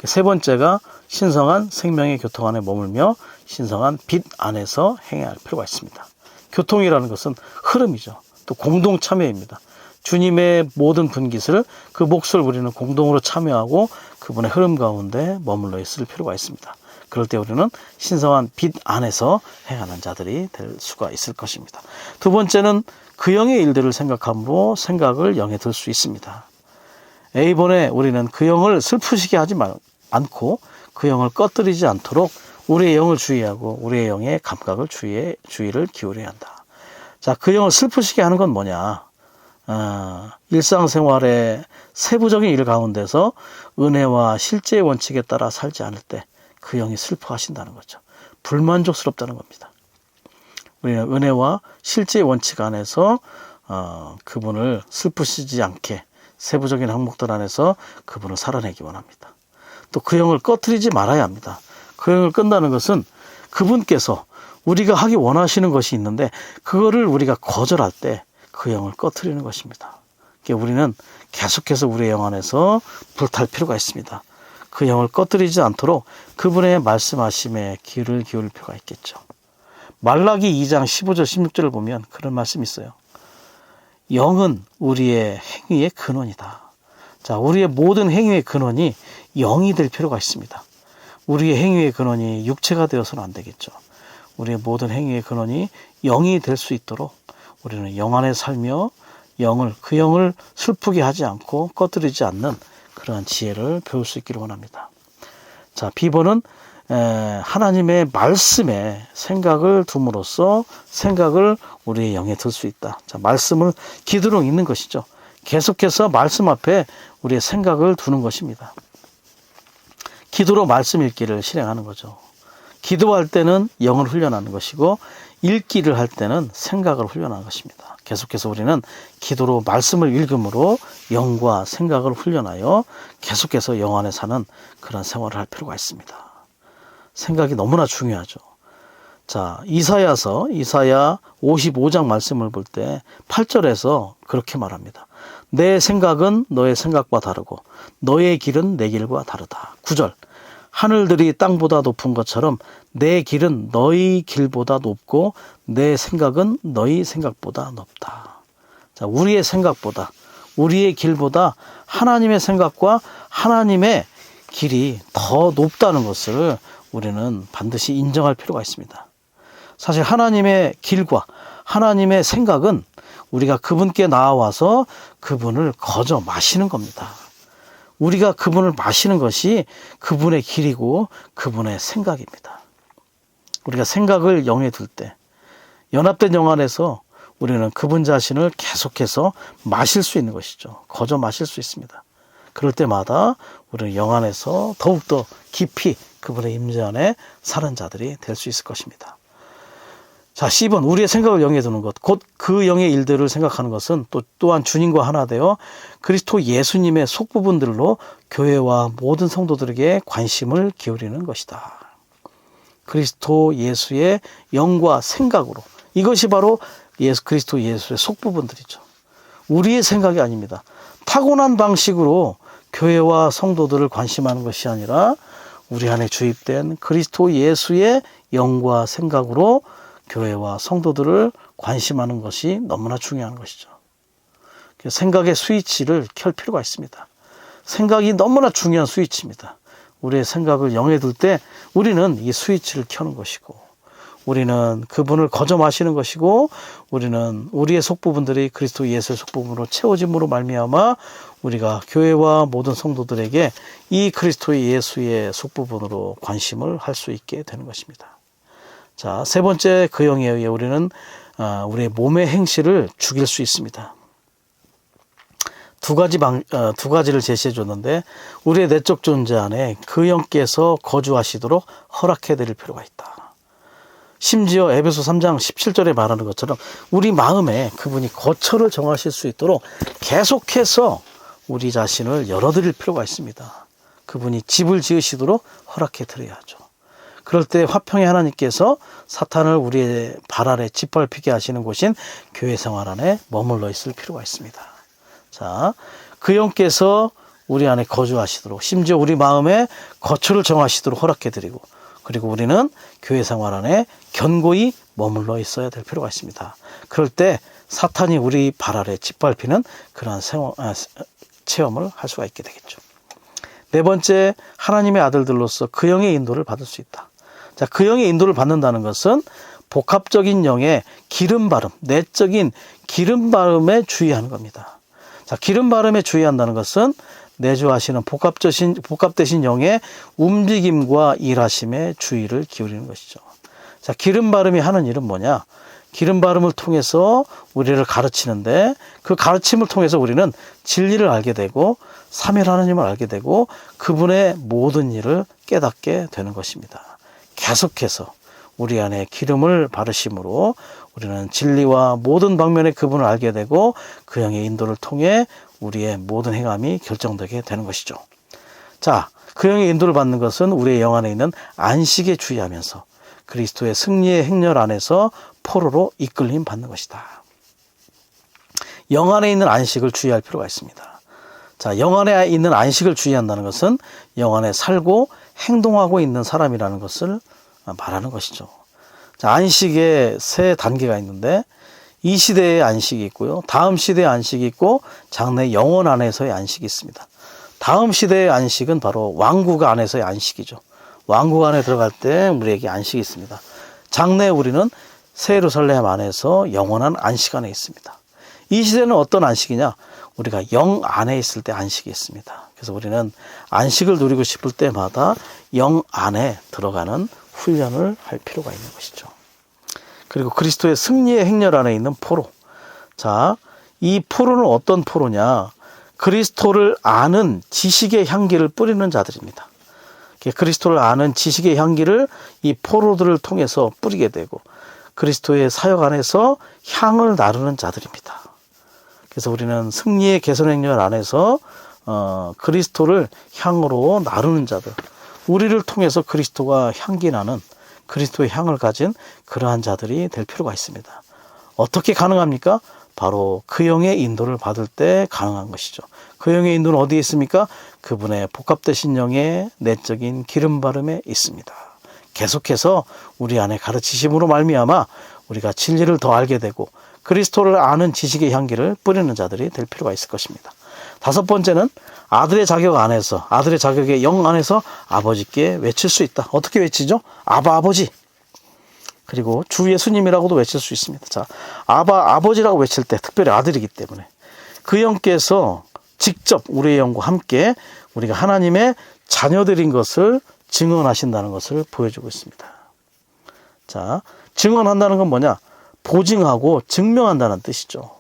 A: 세 번째가 신성한 생명의 교통 안에 머물며 신성한 빛 안에서 행해야 할 필요가 있습니다. 교통이라는 것은 흐름이죠. 또 공동 참여입니다. 주님의 모든 분깃을 그 몫을 우리는 공동으로 참여하고 그분의 흐름 가운데 머물러 있을 필요가 있습니다. 그럴 때 우리는 신성한 빛 안에서 행하는 자들이 될 수가 있을 것입니다. 두 번째는 그 영의 일들을 생각함으로 생각을 영에 들 수 있습니다. 이번에 우리는 그 영을 슬프시게 하지 않고 그 영을 꺼뜨리지 않도록 우리의 영을 주의하고 우리의 영의 감각을 주의를 기울여야 한다. 자, 그 영을 슬프시게 하는 건 뭐냐? 일상생활의 세부적인 일 가운데서 은혜와 실제의 원칙에 따라 살지 않을 때 그 영이 슬퍼하신다는 거죠. 불만족스럽다는 겁니다. 우리는 은혜와 실제의 원칙 안에서 그분을 슬프시지 않게 세부적인 항목들 안에서 그분을 살아내기 원합니다. 또 그 영을 꺼뜨리지 말아야 합니다. 그 영을 끈다는 것은 그분께서 우리가 하기 원하시는 것이 있는데 그거를 우리가 거절할 때 그 영을 꺼뜨리는 것입니다. 우리는 계속해서 우리의 영 안에서 불탈 필요가 있습니다. 그 영을 꺼뜨리지 않도록 그분의 말씀하심에 귀를 기울일 필요가 있겠죠. 말라기 2장 15절 16절을 보면 그런 말씀이 있어요. 영은 우리의 행위의 근원이다. 자, 우리의 모든 행위의 근원이 영이 될 필요가 있습니다. 우리의 행위의 근원이 육체가 되어서는 안 되겠죠. 우리의 모든 행위의 근원이 영이 될 수 있도록 우리는 영 안에 살며 그 영을 슬프게 하지 않고 꺼뜨리지 않는 그러한 지혜를 배울 수 있기를 원합니다. 자, B번은 하나님의 말씀에 생각을 둠으로써 생각을 우리의 영에 들 수 있다. 자, 말씀을 기도로 읽는 것이죠. 계속해서 말씀 앞에 우리의 생각을 두는 것입니다. 기도로 말씀 읽기를 실행하는 거죠. 기도할 때는 영을 훈련하는 것이고 읽기를 할 때는 생각을 훈련하는 것입니다. 계속해서 우리는 기도로 말씀을 읽음으로 영과 생각을 훈련하여 계속해서 영 안에 사는 그런 생활을 할 필요가 있습니다. 생각이 너무나 중요하죠. 자, 이사야 55장 말씀을 볼 때 8절에서 그렇게 말합니다. 내 생각은 너의 생각과 다르고 너의 길은 내 길과 다르다. 9절, 하늘들이 땅보다 높은 것처럼 내 길은 너희 길보다 높고 내 생각은 너희 생각보다 높다. 자, 우리의 생각보다, 우리의 길보다 하나님의 생각과 하나님의 길이 더 높다는 것을 우리는 반드시 인정할 필요가 있습니다. 사실 하나님의 길과 하나님의 생각은 우리가 그분께 나아와서 그분을 거저 마시는 겁니다. 우리가 그분을 마시는 것이 그분의 길이고 그분의 생각입니다. 우리가 생각을 영에 둘 때 연합된 영 안에서 우리는 그분 자신을 계속해서 마실 수 있는 것이죠. 거저 마실 수 있습니다. 그럴 때마다 우리는 영 안에서 더욱더 깊이 그분의 임재 안에 사는 자들이 될 수 있을 것입니다. 자, C번, 우리의 생각을 영에 두는 것, 곧 그 영의 일들을 생각하는 것은 또한 주님과 하나 되어 그리스도 예수님의 속부분들로 교회와 모든 성도들에게 관심을 기울이는 것이다. 그리스도 예수의 영과 생각으로, 이것이 바로 그리스도 예수의 속부분들이죠. 우리의 생각이 아닙니다. 타고난 방식으로 교회와 성도들을 관심하는 것이 아니라 우리 안에 주입된 그리스도 예수의 영과 생각으로 교회와 성도들을 관심하는 것이 너무나 중요한 것이죠. 생각의 스위치를 켤 필요가 있습니다. 생각이 너무나 중요한 스위치입니다. 우리의 생각을 영에 둘 때 우리는 이 스위치를 켜는 것이고, 우리는 그분을 거점하시는 것이고, 우리는 우리의 속부분들이 그리스도 예수의 속부분으로 채워짐으로 말미암아 우리가 교회와 모든 성도들에게 이 그리스도 예수의 속부분으로 관심을 할 수 있게 되는 것입니다. 자, 세 번째, 그 영에 의해 우리는 우리의 몸의 행실을 죽일 수 있습니다. 두 가지를 제시해 줬는데, 우리의 내적 존재 안에 그 영께서 거주하시도록 허락해 드릴 필요가 있다. 심지어 에베소 3장 17절에 말하는 것처럼 우리 마음에 그분이 거처를 정하실 수 있도록 계속해서 우리 자신을 열어드릴 필요가 있습니다. 그분이 집을 지으시도록 허락해 드려야 하죠. 그럴 때 화평의 하나님께서 사탄을 우리의 발 아래 짓밟히게 하시는 곳인 교회 생활 안에 머물러 있을 필요가 있습니다. 자, 그 영께서 우리 안에 거주하시도록, 심지어 우리 마음에 거처를 정하시도록 허락해 드리고, 그리고 우리는 교회 생활 안에 견고히 머물러 있어야 될 필요가 있습니다. 그럴 때 사탄이 우리 발 아래 짓밟히는 그러한 체험을 할 수가 있게 되겠죠. 네 번째, 하나님의 아들들로서 그 영의 인도를 받을 수 있다. 자, 그 영의 인도를 받는다는 것은 복합적인 영의 기름 바름, 내적인 기름 바름에 주의하는 겁니다. 자, 기름 바름에 주의한다는 것은 내주하시는 복합되신 영의 움직임과 일하심에 주의를 기울이는 것이죠. 자, 기름 바름이 하는 일은 뭐냐? 기름 바름을 통해서 우리를 가르치는데, 그 가르침을 통해서 우리는 진리를 알게 되고 삼위일 하나님을 알게 되고 그분의 모든 일을 깨닫게 되는 것입니다. 계속해서 우리 안에 기름을 바르심으로 우리는 진리와 모든 방면의 그분을 알게 되고 그 영의 인도를 통해 우리의 모든 행함이 결정되게 되는 것이죠. 자, 그 영의 인도를 받는 것은 우리의 영 안에 있는 안식에 주의하면서 그리스도의 승리의 행렬 안에서 포로로 이끌림 받는 것이다. 영 안에 있는 안식을 주의할 필요가 있습니다. 자, 영 안에 있는 안식을 주의한다는 것은 영 안에 살고 행동하고 있는 사람이라는 것을 말하는 것이죠. 자, 안식에 세 단계가 있는데, 이 시대의 안식이 있고요, 다음 시대의 안식이 있고, 장래 영원 안에서의 안식이 있습니다. 다음 시대의 안식은 바로 왕국 안에서의 안식이죠. 왕국 안에 들어갈 때 우리에게 안식이 있습니다. 장래 우리는 새 예루살렘 안에서 영원한 안식 안에 있습니다. 이 시대는 어떤 안식이냐? 우리가 영 안에 있을 때 안식이 있습니다. 그래서 우리는 안식을 누리고 싶을 때마다 영 안에 들어가는 훈련을 할 필요가 있는 것이죠. 그리고 그리스도의 승리의 행렬 안에 있는 포로. 자, 이 포로는 어떤 포로냐? 그리스도를 아는 지식의 향기를 뿌리는 자들입니다. 그리스도를 아는 지식의 향기를 이 포로들을 통해서 뿌리게 되고 그리스도의 사역 안에서 향을 나르는 자들입니다. 그래서 우리는 승리의 개선 행렬 안에서 그리스도를 향으로 나르는 자들, 우리를 통해서 그리스도가 향기 나는 그리스도의 향을 가진 그러한 자들이 될 필요가 있습니다. 어떻게 가능합니까? 바로 그 영의 인도를 받을 때 가능한 것이죠. 그 영의 인도는 어디에 있습니까? 그분의 복합되신 영의 내적인 기름 바름에 있습니다. 계속해서 우리 안에 가르치심으로 말미암아 우리가 진리를 더 알게 되고 그리스도를 아는 지식의 향기를 뿌리는 자들이 될 필요가 있을 것입니다. 다섯 번째는 아들의 자격 안에서, 아들의 자격의 영 안에서 아버지께 외칠 수 있다. 어떻게 외치죠? 아바 아버지. 그리고 주 예수님이라고도 외칠 수 있습니다. 자, 아바 아버지라고 외칠 때 특별히 아들이기 때문에 그 영께서 직접 우리의 영과 함께 우리가 하나님의 자녀들인 것을 증언하신다는 것을 보여주고 있습니다. 자, 증언한다는 건 뭐냐? 보증하고 증명한다는 뜻이죠.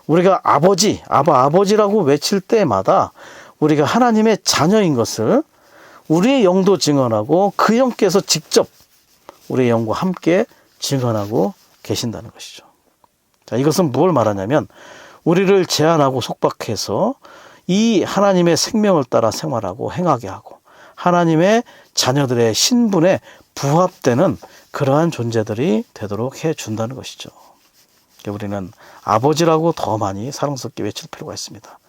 A: 우리가 아버지, 아바 아버지라고 외칠 때마다 우리가 하나님의 자녀인 것을 우리의 영도 증언하고 그 영께서 직접 우리의 영과 함께 증언하고 계신다는 것이죠. 자, 이것은 뭘 말하냐면 우리를 제한하고 속박해서 이 하나님의 생명을 따라 생활하고 행하게 하고 하나님의 자녀들의 신분에 부합되는 그러한 존재들이 되도록 해준다는 것이죠. 우리는 아버지라고 더 많이 사랑스럽게 외칠 필요가 있습니다.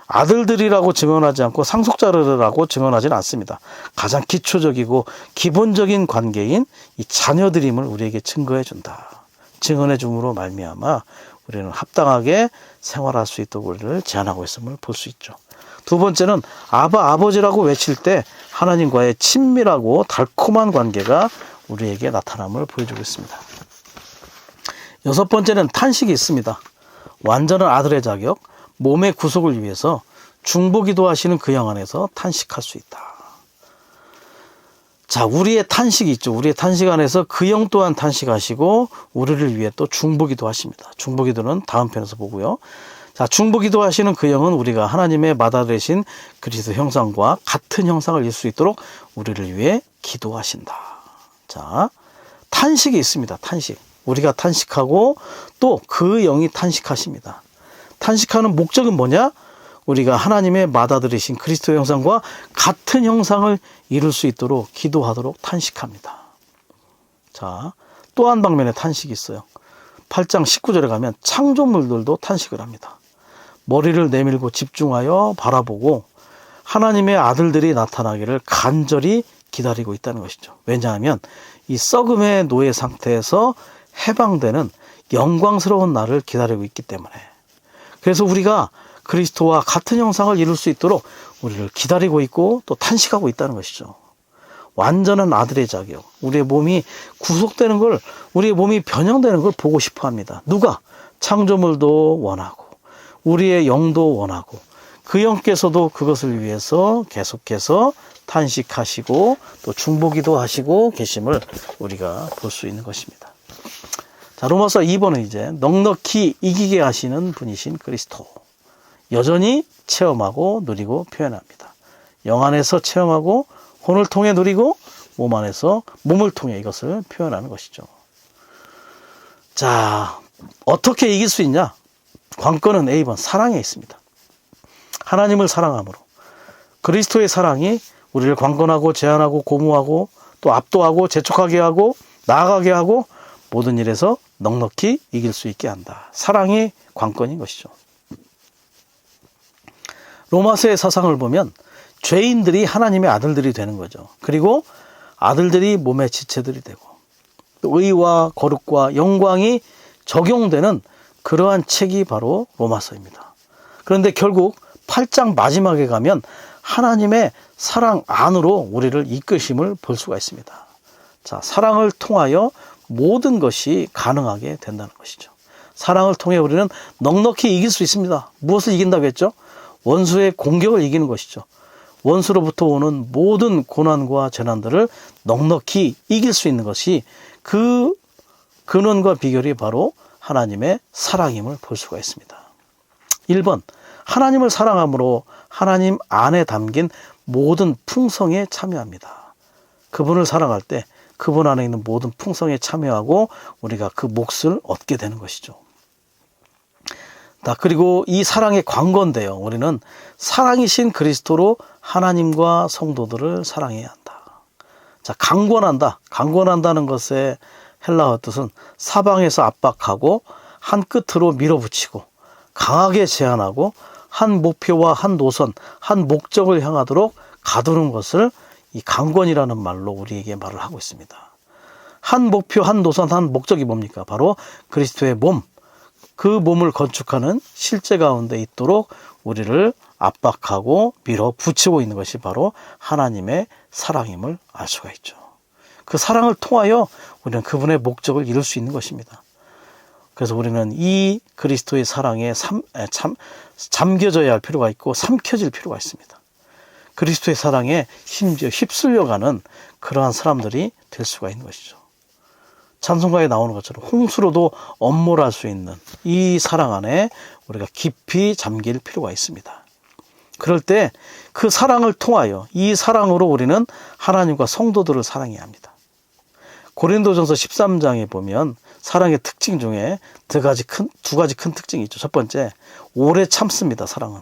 A: 아들들이라고 증언하지 않고 상속자라고 증언하지는 않습니다. 가장 기초적이고 기본적인 관계인 이 자녀들임을 우리에게 증거해 준다. 증언해 줌으로 말미암아 우리는 합당하게 생활할 수 있도록 우리를 제안하고 있음을 볼 수 있죠. 두 번째는 아바 아버지라고 외칠 때 하나님과의 친밀하고 달콤한 관계가 우리에게 나타남을 보여주고 있습니다. 여섯 번째는 탄식이 있습니다. 완전한 아들의 자격, 몸의 구속을 위해서 중보기도 하시는 그 영 안에서 탄식할 수 있다. 자, 우리의 탄식이 있죠. 우리의 탄식 안에서 그 영 또한 탄식하시고 우리를 위해 또 중보기도 하십니다. 중보기도는 다음 편에서 보고요. 자, 중보기도 하시는 그 영은 우리가 하나님의 맏아들이신 그리스도 형상과 같은 형상을 이룰 수 있도록 우리를 위해 기도하신다. 자, 탄식이 있습니다. 탄식. 우리가 탄식하고 또 그 영이 탄식하십니다. 탄식하는 목적은 뭐냐? 우리가 하나님의 맏아들이신 그리스도 형상과 같은 형상을 이룰 수 있도록 기도하도록 탄식합니다. 자, 또 한 방면에 탄식이 있어요. 8장 19절에 가면 창조물들도 탄식을 합니다. 머리를 내밀고 집중하여 바라보고 하나님의 아들들이 나타나기를 간절히 기다리고 있다는 것이죠. 왜냐하면 이 썩음의 노예 상태에서 해방되는 영광스러운 날을 기다리고 있기 때문에. 그래서 우리가 그리스도와 같은 형상을 이룰 수 있도록 우리를 기다리고 있고 또 탄식하고 있다는 것이죠. 완전한 아들의 자격, 우리의 몸이 구속되는 걸, 우리의 몸이 변형되는 걸 보고 싶어 합니다. 누가? 창조물도 원하고 우리의 영도 원하고 그 영께서도 그것을 위해서 계속해서 탄식하시고 또 중보기도 하시고 계심을 우리가 볼 수 있는 것입니다. 자, 로마서 2번은 이제 넉넉히 이기게 하시는 분이신 그리스도. 여전히 체험하고 누리고 표현합니다. 영 안에서 체험하고 혼을 통해 누리고 몸 안에서 몸을 통해 이것을 표현하는 것이죠. 자, 어떻게 이길 수 있냐? 관건은 A번 사랑에 있습니다. 하나님을 사랑함으로 그리스도의 사랑이 우리를 관건하고 제한하고 고무하고 또 압도하고 재촉하게 하고 나아가게 하고 모든 일에서 넉넉히 이길 수 있게 한다. 사랑이 관건인 것이죠. 로마서의 사상을 보면 죄인들이 하나님의 아들들이 되는 거죠. 그리고 아들들이 몸의 지체들이 되고 또 의와 거룩과 영광이 적용되는 그러한 책이 바로 로마서입니다. 그런데 결국 8장 마지막에 가면 하나님의 사랑 안으로 우리를 이끄심을 볼 수가 있습니다. 자, 사랑을 통하여 모든 것이 가능하게 된다는 것이죠. 사랑을 통해 우리는 넉넉히 이길 수 있습니다. 무엇을 이긴다고 했죠? 원수의 공격을 이기는 것이죠. 원수로부터 오는 모든 고난과 재난들을 넉넉히 이길 수 있는 것이 그 근원과 비결이 바로 하나님의 사랑임을 볼 수가 있습니다. 1번, 하나님을 사랑함으로 하나님 안에 담긴 모든 풍성에 참여합니다. 그분을 사랑할 때 그분 안에 있는 모든 풍성에 참여하고 우리가 그 몫을 얻게 되는 것이죠. 그리고 이 사랑의 관건인데요. 우리는 사랑이신 그리스도로 하나님과 성도들을 사랑해야 한다. 자, 강권한다. 강권한다는 것의 헬라어 뜻은 사방에서 압박하고 한 끝으로 밀어붙이고 강하게 제한하고 한 목표와 한 노선, 한 목적을 향하도록 가두는 것을 이 강권이라는 말로 우리에게 말을 하고 있습니다. 한 목표, 한 노선, 한 목적이 뭡니까? 바로 그리스도의 몸, 그 몸을 건축하는 실제 가운데 있도록 우리를 압박하고 밀어붙이고 있는 것이 바로 하나님의 사랑임을 알 수가 있죠. 그 사랑을 통하여 우리는 그분의 목적을 이룰 수 있는 것입니다. 그래서 우리는 이 그리스도의 사랑에 잠겨져야 할 필요가 있고 삼켜질 필요가 있습니다. 그리스도의 사랑에 심지어 휩쓸려가는 그러한 사람들이 될 수가 있는 것이죠. 찬송가에 나오는 것처럼 홍수로도 엄몰할 수 있는 이 사랑 안에 우리가 깊이 잠길 필요가 있습니다. 그럴 때 그 사랑을 통하여 이 사랑으로 우리는 하나님과 성도들을 사랑해야 합니다. 고린도전서 13장에 보면 사랑의 특징 중에 두 가지 큰 특징이 있죠. 첫 번째, 오래 참습니다. 사랑은.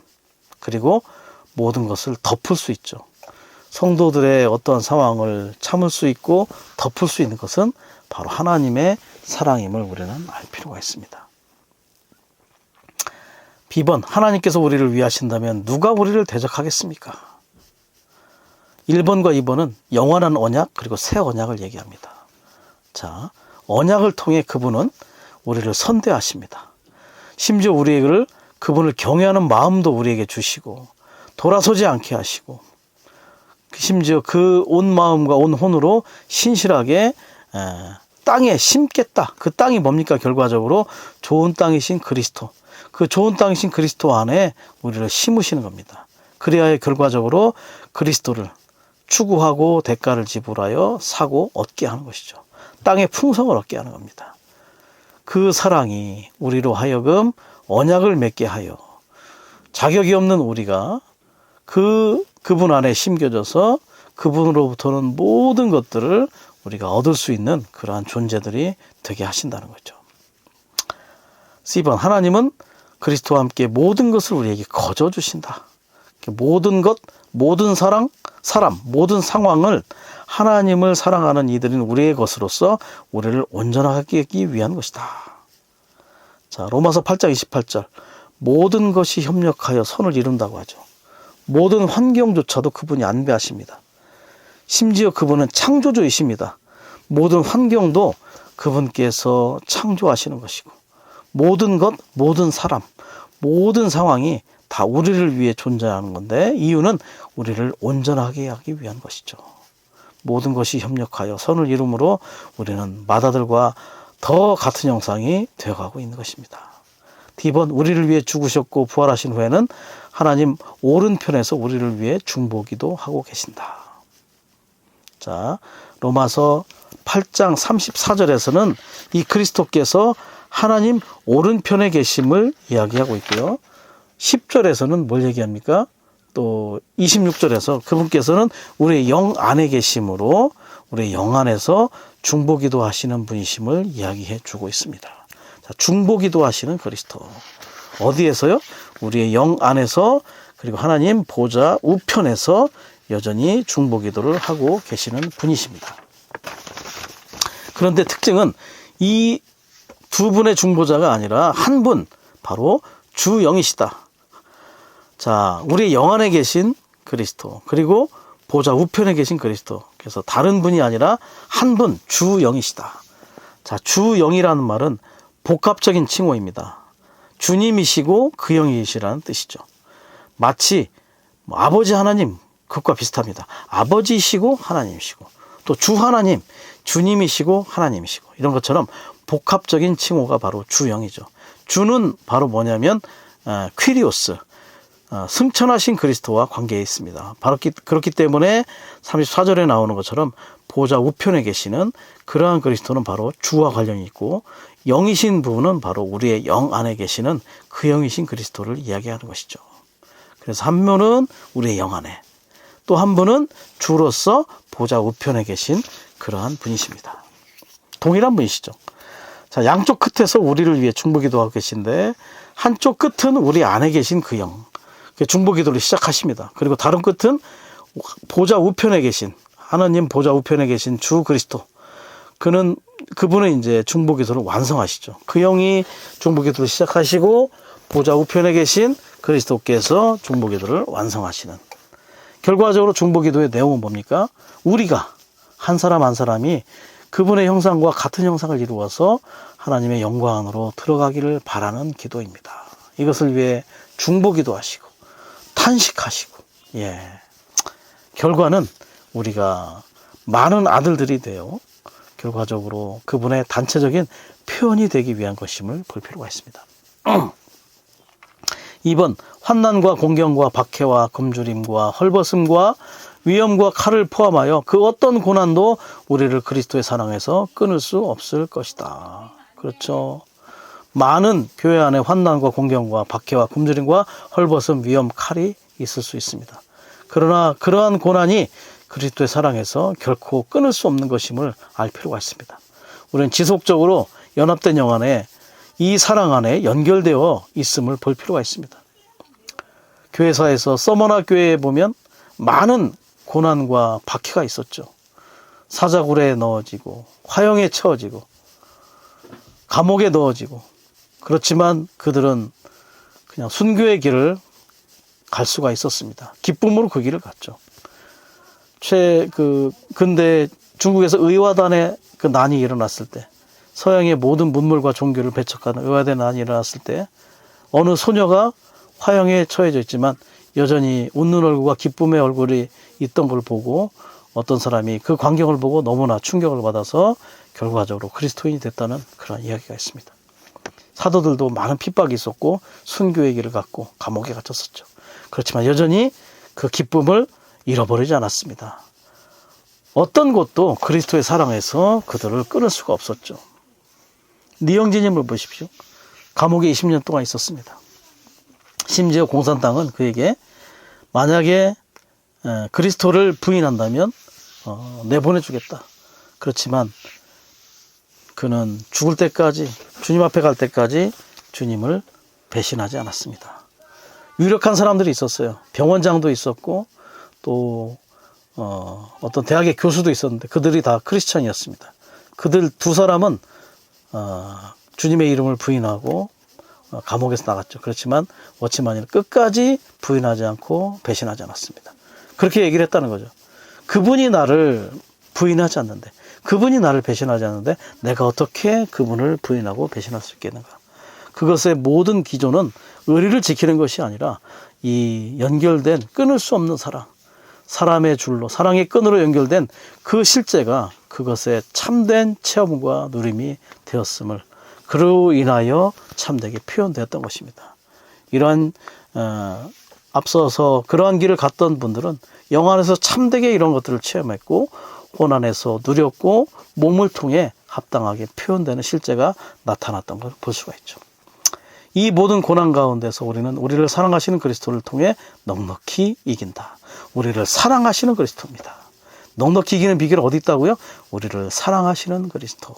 A: 그리고 모든 것을 덮을 수 있죠. 성도들의 어떤 상황을 참을 수 있고 덮을 수 있는 것은 바로 하나님의 사랑임을 우리는 알 필요가 있습니다. B번, 하나님께서 우리를 위하신다면 누가 우리를 대적하겠습니까? 1번과 2번은 영원한 언약 그리고 새 언약을 얘기합니다. 자, 언약을 통해 그분은 우리를 선대하십니다. 심지어 우리를 그분을 경외하는 마음도 우리에게 주시고 돌아서지 않게 하시고 심지어 그 온 마음과 온 혼으로 신실하게 땅에 심겠다. 그 땅이 뭡니까? 결과적으로 좋은 땅이신 그리스도. 그 좋은 땅이신 그리스도 안에 우리를 심으시는 겁니다. 그래야 결과적으로 그리스도를 추구하고 대가를 지불하여 사고 얻게 하는 것이죠. 땅의 풍성을 얻게 하는 겁니다. 그 사랑이 우리로 하여금 언약을 맺게 하여 자격이 없는 우리가 그분 안에 심겨져서 그분으로부터는 모든 것들을 우리가 얻을 수 있는 그러한 존재들이 되게 하신다는 거죠. C번, 하나님은 그리스도와 함께 모든 것을 우리에게 거저 주신다. 모든 것, 모든 사람, 모든 상황을 하나님을 사랑하는 이들인 우리의 것으로서 우리를 온전하게 하기 위한 것이다. 자, 로마서 8장 28절. 모든 것이 협력하여 선을 이룬다고 하죠. 모든 환경조차도 그분이 안배하십니다. 심지어 그분은 창조주이십니다. 모든 환경도 그분께서 창조하시는 것이고 모든 것, 모든 사람, 모든 상황이 다 우리를 위해 존재하는 건데 이유는 우리를 온전하게 하기 위한 것이죠. 모든 것이 협력하여 선을 이룸으로 우리는 마다들과 더 같은 형상이 되어가고 있는 것입니다. D번, 우리를 위해 죽으셨고 부활하신 후에는 하나님 오른편에서 우리를 위해 중보기도 하고 계신다. 자, 로마서 8장 34절에서는 이 그리스도께서 하나님 오른편에 계심을 이야기하고 있고요. 10절에서는 뭘 얘기합니까? 또 26절에서 그분께서는 우리의 영 안에 계심으로 우리의 영 안에서 중보기도 하시는 분이심을 이야기해 주고 있습니다. 자, 중보기도 하시는 그리스도. 어디에서요? 우리의 영 안에서 그리고 하나님 보좌 우편에서 여전히 중보기도를 하고 계시는 분이십니다. 그런데 특징은 이 두 분의 중보자가 아니라 한 분, 바로 주 영이시다. 자, 우리의 영 안에 계신 그리스도, 그리고 보좌 우편에 계신 그리스도. 그래서 다른 분이 아니라 한 분, 주 영이시다. 자, 주 영이라는 말은 복합적인 칭호입니다. 주님이시고 그 영이시라는 뜻이죠. 마치 아버지 하나님, 그것과 비슷합니다. 아버지시고 하나님이시고 또 주 하나님, 주님이시고 하나님이시고 이런 것처럼 복합적인 칭호가 바로 주영이죠. 주는 바로 뭐냐면 퀴리오스, 승천하신 그리스도와 관계에 있습니다. 바로 그렇기 때문에 34절에 나오는 것처럼 보좌 우편에 계시는 그러한 그리스도는 바로 주와 관련이 있고 영이신 부분은 바로 우리의 영 안에 계시는 그 영이신 그리스도를 이야기하는 것이죠. 그래서 한 분은 우리의 영 안에, 또 한 분은 주로서 보좌 우편에 계신 그러한 분이십니다. 동일한 분이시죠. 자, 양쪽 끝에서 우리를 위해 중보기도 하고 계신데 한쪽 끝은 우리 안에 계신 그 영, 중보기도를 시작하십니다. 그리고 다른 끝은 보좌 우편에 계신 하나님 보좌 우편에 계신 주 그리스도, 그분은 이제 중보기도를 완성하시죠. 그 영이 중보기도를 시작하시고 보좌 우편에 계신 그리스도께서 중보기도를 완성하시는, 결과적으로 중보기도의 내용은 뭡니까? 우리가 한 사람 한 사람이 그분의 형상과 같은 형상을 이루어서 하나님의 영광 안으로 들어가기를 바라는 기도입니다. 이것을 위해 중보기도 하시고 탄식하시고, 결과는 우리가 많은 아들들이 되어 결과적으로 그분의 단체적인 표현이 되기 위한 것임을 볼 필요가 있습니다. 2번, 환난과 공경과 박해와 굶주림과 헐벗음과 위험과 칼을 포함하여 그 어떤 고난도 우리를 그리스도의 사랑에서 끊을 수 없을 것이다. 그렇죠. 많은 교회 안에 환난과 공경과 박해와 굶주림과 헐벗음, 위험, 칼이 있을 수 있습니다. 그러나 그러한 고난이 그리스도의 사랑에서 결코 끊을 수 없는 것임을 알 필요가 있습니다. 우리는 지속적으로 연합된 영 안에 이 사랑 안에 연결되어 있음을 볼 필요가 있습니다. 교회사에서 서머나 교회에 보면 많은 고난과 박해가 있었죠. 사자굴에 넣어지고 화형에 채워지고 감옥에 넣어지고, 그렇지만 그들은 그냥 순교의 길을 갈 수가 있었습니다. 기쁨으로 그 길을 갔죠. 근데 중국에서 의화단에 그 난이 일어났을 때 서양의 모든 문물과 종교를 배척하는 의화된 난이 일어났을 때 어느 소녀가 화형에 처해져 있지만 여전히 웃는 얼굴과 기쁨의 얼굴이 있던 걸 보고 어떤 사람이 그 광경을 보고 너무나 충격을 받아서 결과적으로 그리스도인이 됐다는 그런 이야기가 있습니다. 사도들도 많은 핍박이 있었고 순교의 길을 갖고 감옥에 갇혔었죠. 그렇지만 여전히 그 기쁨을 잃어버리지 않았습니다. 어떤 것도 그리스도의 사랑에서 그들을 끊을 수가 없었죠. 니영진님을 보십시오. 감옥에 20년 동안 있었습니다. 심지어 공산당은 그에게 만약에 그리스도를 부인한다면 내보내주겠다. 그렇지만 그는 죽을 때까지, 주님 앞에 갈 때까지 주님을 배신하지 않았습니다. 유력한 사람들이 있었어요. 병원장도 있었고 또 어떤 대학의 교수도 있었는데 그들이 다 크리스천이었습니다. 그들 두 사람은 주님의 이름을 부인하고 감옥에서 나갔죠. 그렇지만 워치만이는 끝까지 부인하지 않고 배신하지 않았습니다. 그렇게 얘기를 했다는 거죠. 그분이 나를 부인하지 않는데, 그분이 나를 배신하지 않는데 내가 어떻게 그분을 부인하고 배신할 수 있겠는가. 그것의 모든 기조는 의리를 지키는 것이 아니라 이 연결된 끊을 수 없는 사랑, 사람의 줄로, 사랑의 끈으로 연결된 그 실제가 그것의 참된 체험과 누림이 되었음을, 그로 인하여 참되게 표현되었던 것입니다. 이러한 앞서서 그러한 길을 갔던 분들은 영화 안에서 참되게 이런 것들을 체험했고 혼 안에서 누렸고 몸을 통해 합당하게 표현되는 실제가 나타났던 걸 볼 수가 있죠. 이 모든 고난 가운데서 우리는 우리를 사랑하시는 그리스도를 통해 넉넉히 이긴다. 우리를 사랑하시는 그리스도입니다. 넉넉히 이기는 비결이 어디 있다고요? 우리를 사랑하시는 그리스도.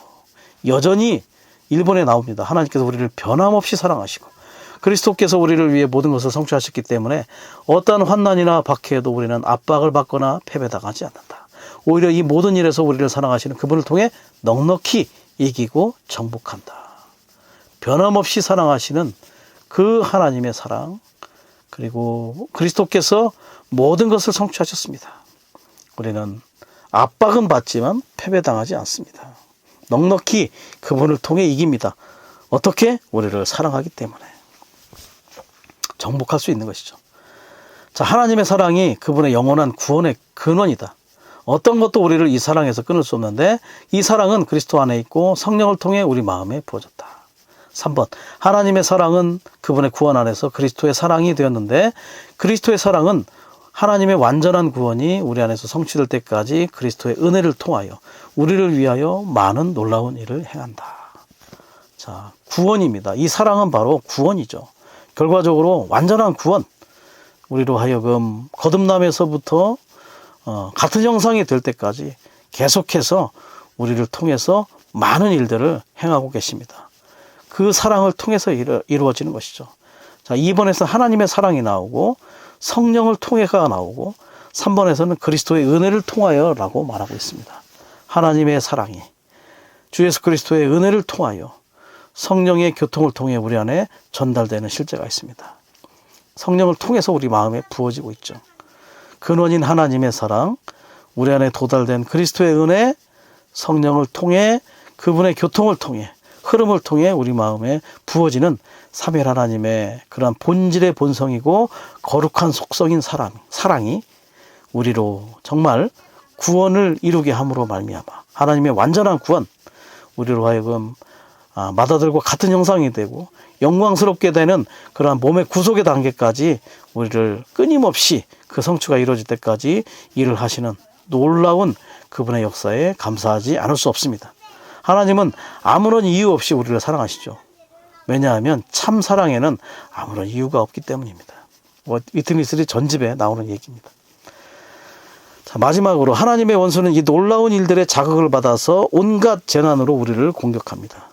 A: 여전히 일본에 나옵니다. 하나님께서 우리를 변함없이 사랑하시고 그리스도께서 우리를 위해 모든 것을 성취하셨기 때문에 어떠한 환난이나 박해에도 우리는 압박을 받거나 패배당하지 않는다. 오히려 이 모든 일에서 우리를 사랑하시는 그분을 통해 넉넉히 이기고 정복한다. 변함없이 사랑하시는 그 하나님의 사랑, 그리고 그리스도께서 모든 것을 성취하셨습니다. 우리는 압박은 받지만 패배당하지 않습니다. 넉넉히 그분을 통해 이깁니다. 어떻게? 우리를 사랑하기 때문에. 정복할 수 있는 것이죠. 자, 하나님의 사랑이 그분의 영원한 구원의 근원이다. 어떤 것도 우리를 이 사랑에서 끊을 수 없는데 이 사랑은 그리스도 안에 있고 성령을 통해 우리 마음에 부어졌다. 3번, 하나님의 사랑은 그분의 구원 안에서 그리스도의 사랑이 되었는데 그리스도의 사랑은 하나님의 완전한 구원이 우리 안에서 성취될 때까지 그리스도의 은혜를 통하여 우리를 위하여 많은 놀라운 일을 행한다. 자, 구원입니다. 이 사랑은 바로 구원이죠. 결과적으로 완전한 구원, 우리로 하여금 거듭남에서부터 같은 형상이 될 때까지 계속해서 우리를 통해서 많은 일들을 행하고 계십니다. 그 사랑을 통해서 이루어지는 것이죠. 자, 2번에서 하나님의 사랑이 나오고 성령을 통해가 나오고 3번에서는 그리스도의 은혜를 통하여라고 말하고 있습니다. 하나님의 사랑이 주 예수 그리스도의 은혜를 통하여 성령의 교통을 통해 우리 안에 전달되는 실제가 있습니다. 성령을 통해서 우리 마음에 부어지고 있죠. 근원인 하나님의 사랑, 우리 안에 도달된 그리스도의 은혜, 성령을 통해 그분의 교통을 통해 흐름을 통해 우리 마음에 부어지는 삼위일 하나님의 그러한 본질의 본성이고 거룩한 속성인 사랑이 우리로 정말 구원을 이루게 함으로 말미암아 하나님의 완전한 구원, 우리로 하여금 맏아들과 같은 형상이 되고 영광스럽게 되는 그러한 몸의 구속의 단계까지 우리를 끊임없이 그 성취가 이루어질 때까지 일을 하시는 놀라운 그분의 역사에 감사하지 않을 수 없습니다. 하나님은 아무런 이유 없이 우리를 사랑하시죠. 왜냐하면 참 사랑에는 아무런 이유가 없기 때문입니다. 위트니스리 전집에 나오는 얘기입니다. 자, 마지막으로 하나님의 원수는 이 놀라운 일들의 자극을 받아서 온갖 재난으로 우리를 공격합니다.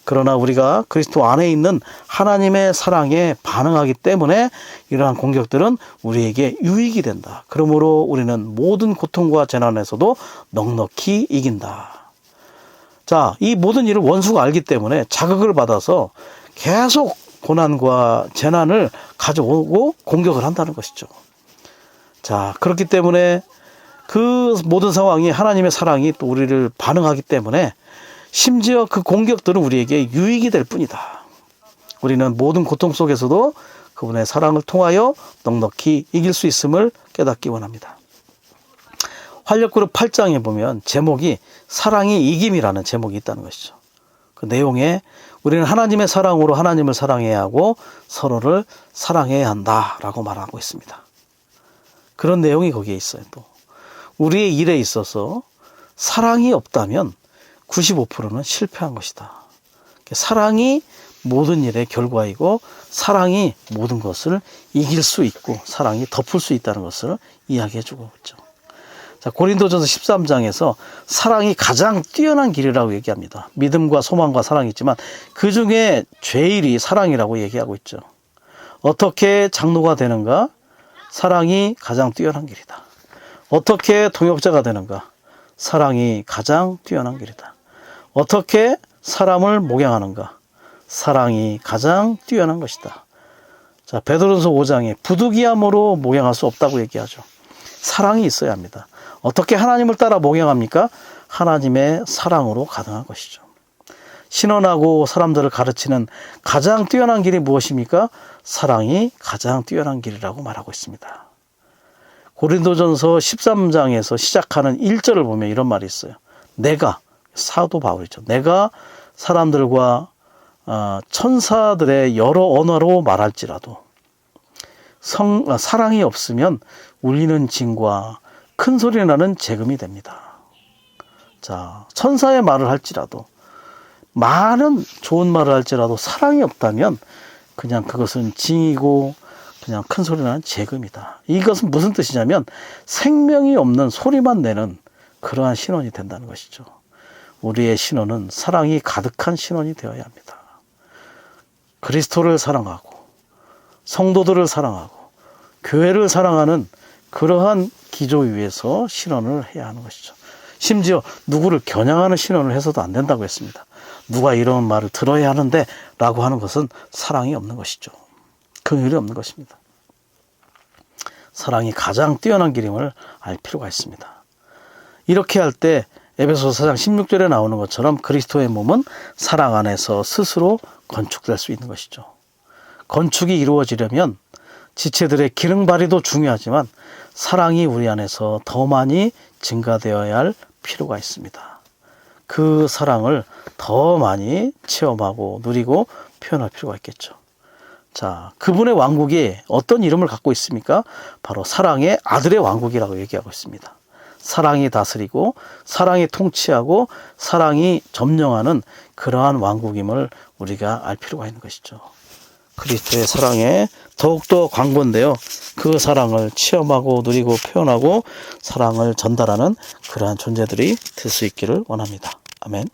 A: 그러나 우리가 그리스도 안에 있는 하나님의 사랑에 반응하기 때문에 이러한 공격들은 우리에게 유익이 된다. 그러므로 우리는 모든 고통과 재난에서도 넉넉히 이긴다. 자, 이 모든 일을 원수가 알기 때문에 자극을 받아서 계속 고난과 재난을 가져오고 공격을 한다는 것이죠. 자, 그렇기 때문에 그 모든 상황이 하나님의 사랑이 또 우리를 반응하기 때문에 심지어 그 공격들은 우리에게 유익이 될 뿐이다. 우리는 모든 고통 속에서도 그분의 사랑을 통하여 넉넉히 이길 수 있음을 깨닫기 원합니다. 활력그룹 8장에 보면 제목이 사랑이 이김이라는 제목이 있다는 것이죠. 그 내용에 우리는 하나님의 사랑으로 하나님을 사랑해야 하고 서로를 사랑해야 한다라고 말하고 있습니다. 그런 내용이 거기에 있어요. 또 우리의 일에 있어서 사랑이 없다면 95%는 실패한 것이다. 사랑이 모든 일의 결과이고 사랑이 모든 것을 이길 수 있고 사랑이 덮을 수 있다는 것을 이야기해 주고 있죠. 자, 고린도전서 13장에서 사랑이 가장 뛰어난 길이라고 얘기합니다. 믿음과 소망과 사랑이 있지만 그 중에 제일이 사랑이라고 얘기하고 있죠. 어떻게 장로가 되는가? 사랑이 가장 뛰어난 길이다. 어떻게 동역자가 되는가? 사랑이 가장 뛰어난 길이다. 어떻게 사람을 목양하는가? 사랑이 가장 뛰어난 것이다. 자, 베드로전서 5장에 부득이함으로 목양할 수 없다고 얘기하죠. 사랑이 있어야 합니다. 어떻게 하나님을 따라 목양합니까? 하나님의 사랑으로 가능한 것이죠. 신원하고 사람들을 가르치는 가장 뛰어난 길이 무엇입니까? 사랑이 가장 뛰어난 길이라고 말하고 있습니다. 고린도전서 13장에서 시작하는 1절을 보면 이런 말이 있어요. 내가, 사도 바울이죠. 내가 사람들과 천사들의 여러 언어로 말할지라도 사랑이 없으면 울리는 징과 큰 소리 나는 재금이 됩니다. 자, 천사의 말을 할지라도 많은 좋은 말을 할지라도 사랑이 없다면 그냥 그것은 징이고 그냥 큰 소리 나는 재금이다. 이것은 무슨 뜻이냐면 생명이 없는 소리만 내는 그러한 신원이 된다는 것이죠. 우리의 신원은 사랑이 가득한 신원이 되어야 합니다. 그리스도를 사랑하고 성도들을 사랑하고 교회를 사랑하는 그러한 기조 위에서 신원을 해야 하는 것이죠. 심지어 누구를 겨냥하는 신원을 해서도 안 된다고 했습니다. 누가 이런 말을 들어야 하는데 라고 하는 것은 사랑이 없는 것이죠. 긍휼이 없는 것입니다. 사랑이 가장 뛰어난 길임을 알 필요가 있습니다. 이렇게 할 때 에베소서 4장 16절에 나오는 것처럼 그리스도의 몸은 사랑 안에서 스스로 건축될 수 있는 것이죠. 건축이 이루어지려면 지체들의 기능 발휘도 중요하지만 사랑이 우리 안에서 더 많이 증가되어야 할 필요가 있습니다. 그 사랑을 더 많이 체험하고 누리고 표현할 필요가 있겠죠. 자, 그분의 왕국이 어떤 이름을 갖고 있습니까? 바로 사랑의 아들의 왕국이라고 얘기하고 있습니다. 사랑이 다스리고 사랑이 통치하고 사랑이 점령하는 그러한 왕국임을 우리가 알 필요가 있는 것이죠. 그리스도의 사랑에 더욱더 광고인데요. 그 사랑을 체험하고 누리고 표현하고 사랑을 전달하는 그러한 존재들이 될 수 있기를 원합니다. 아멘.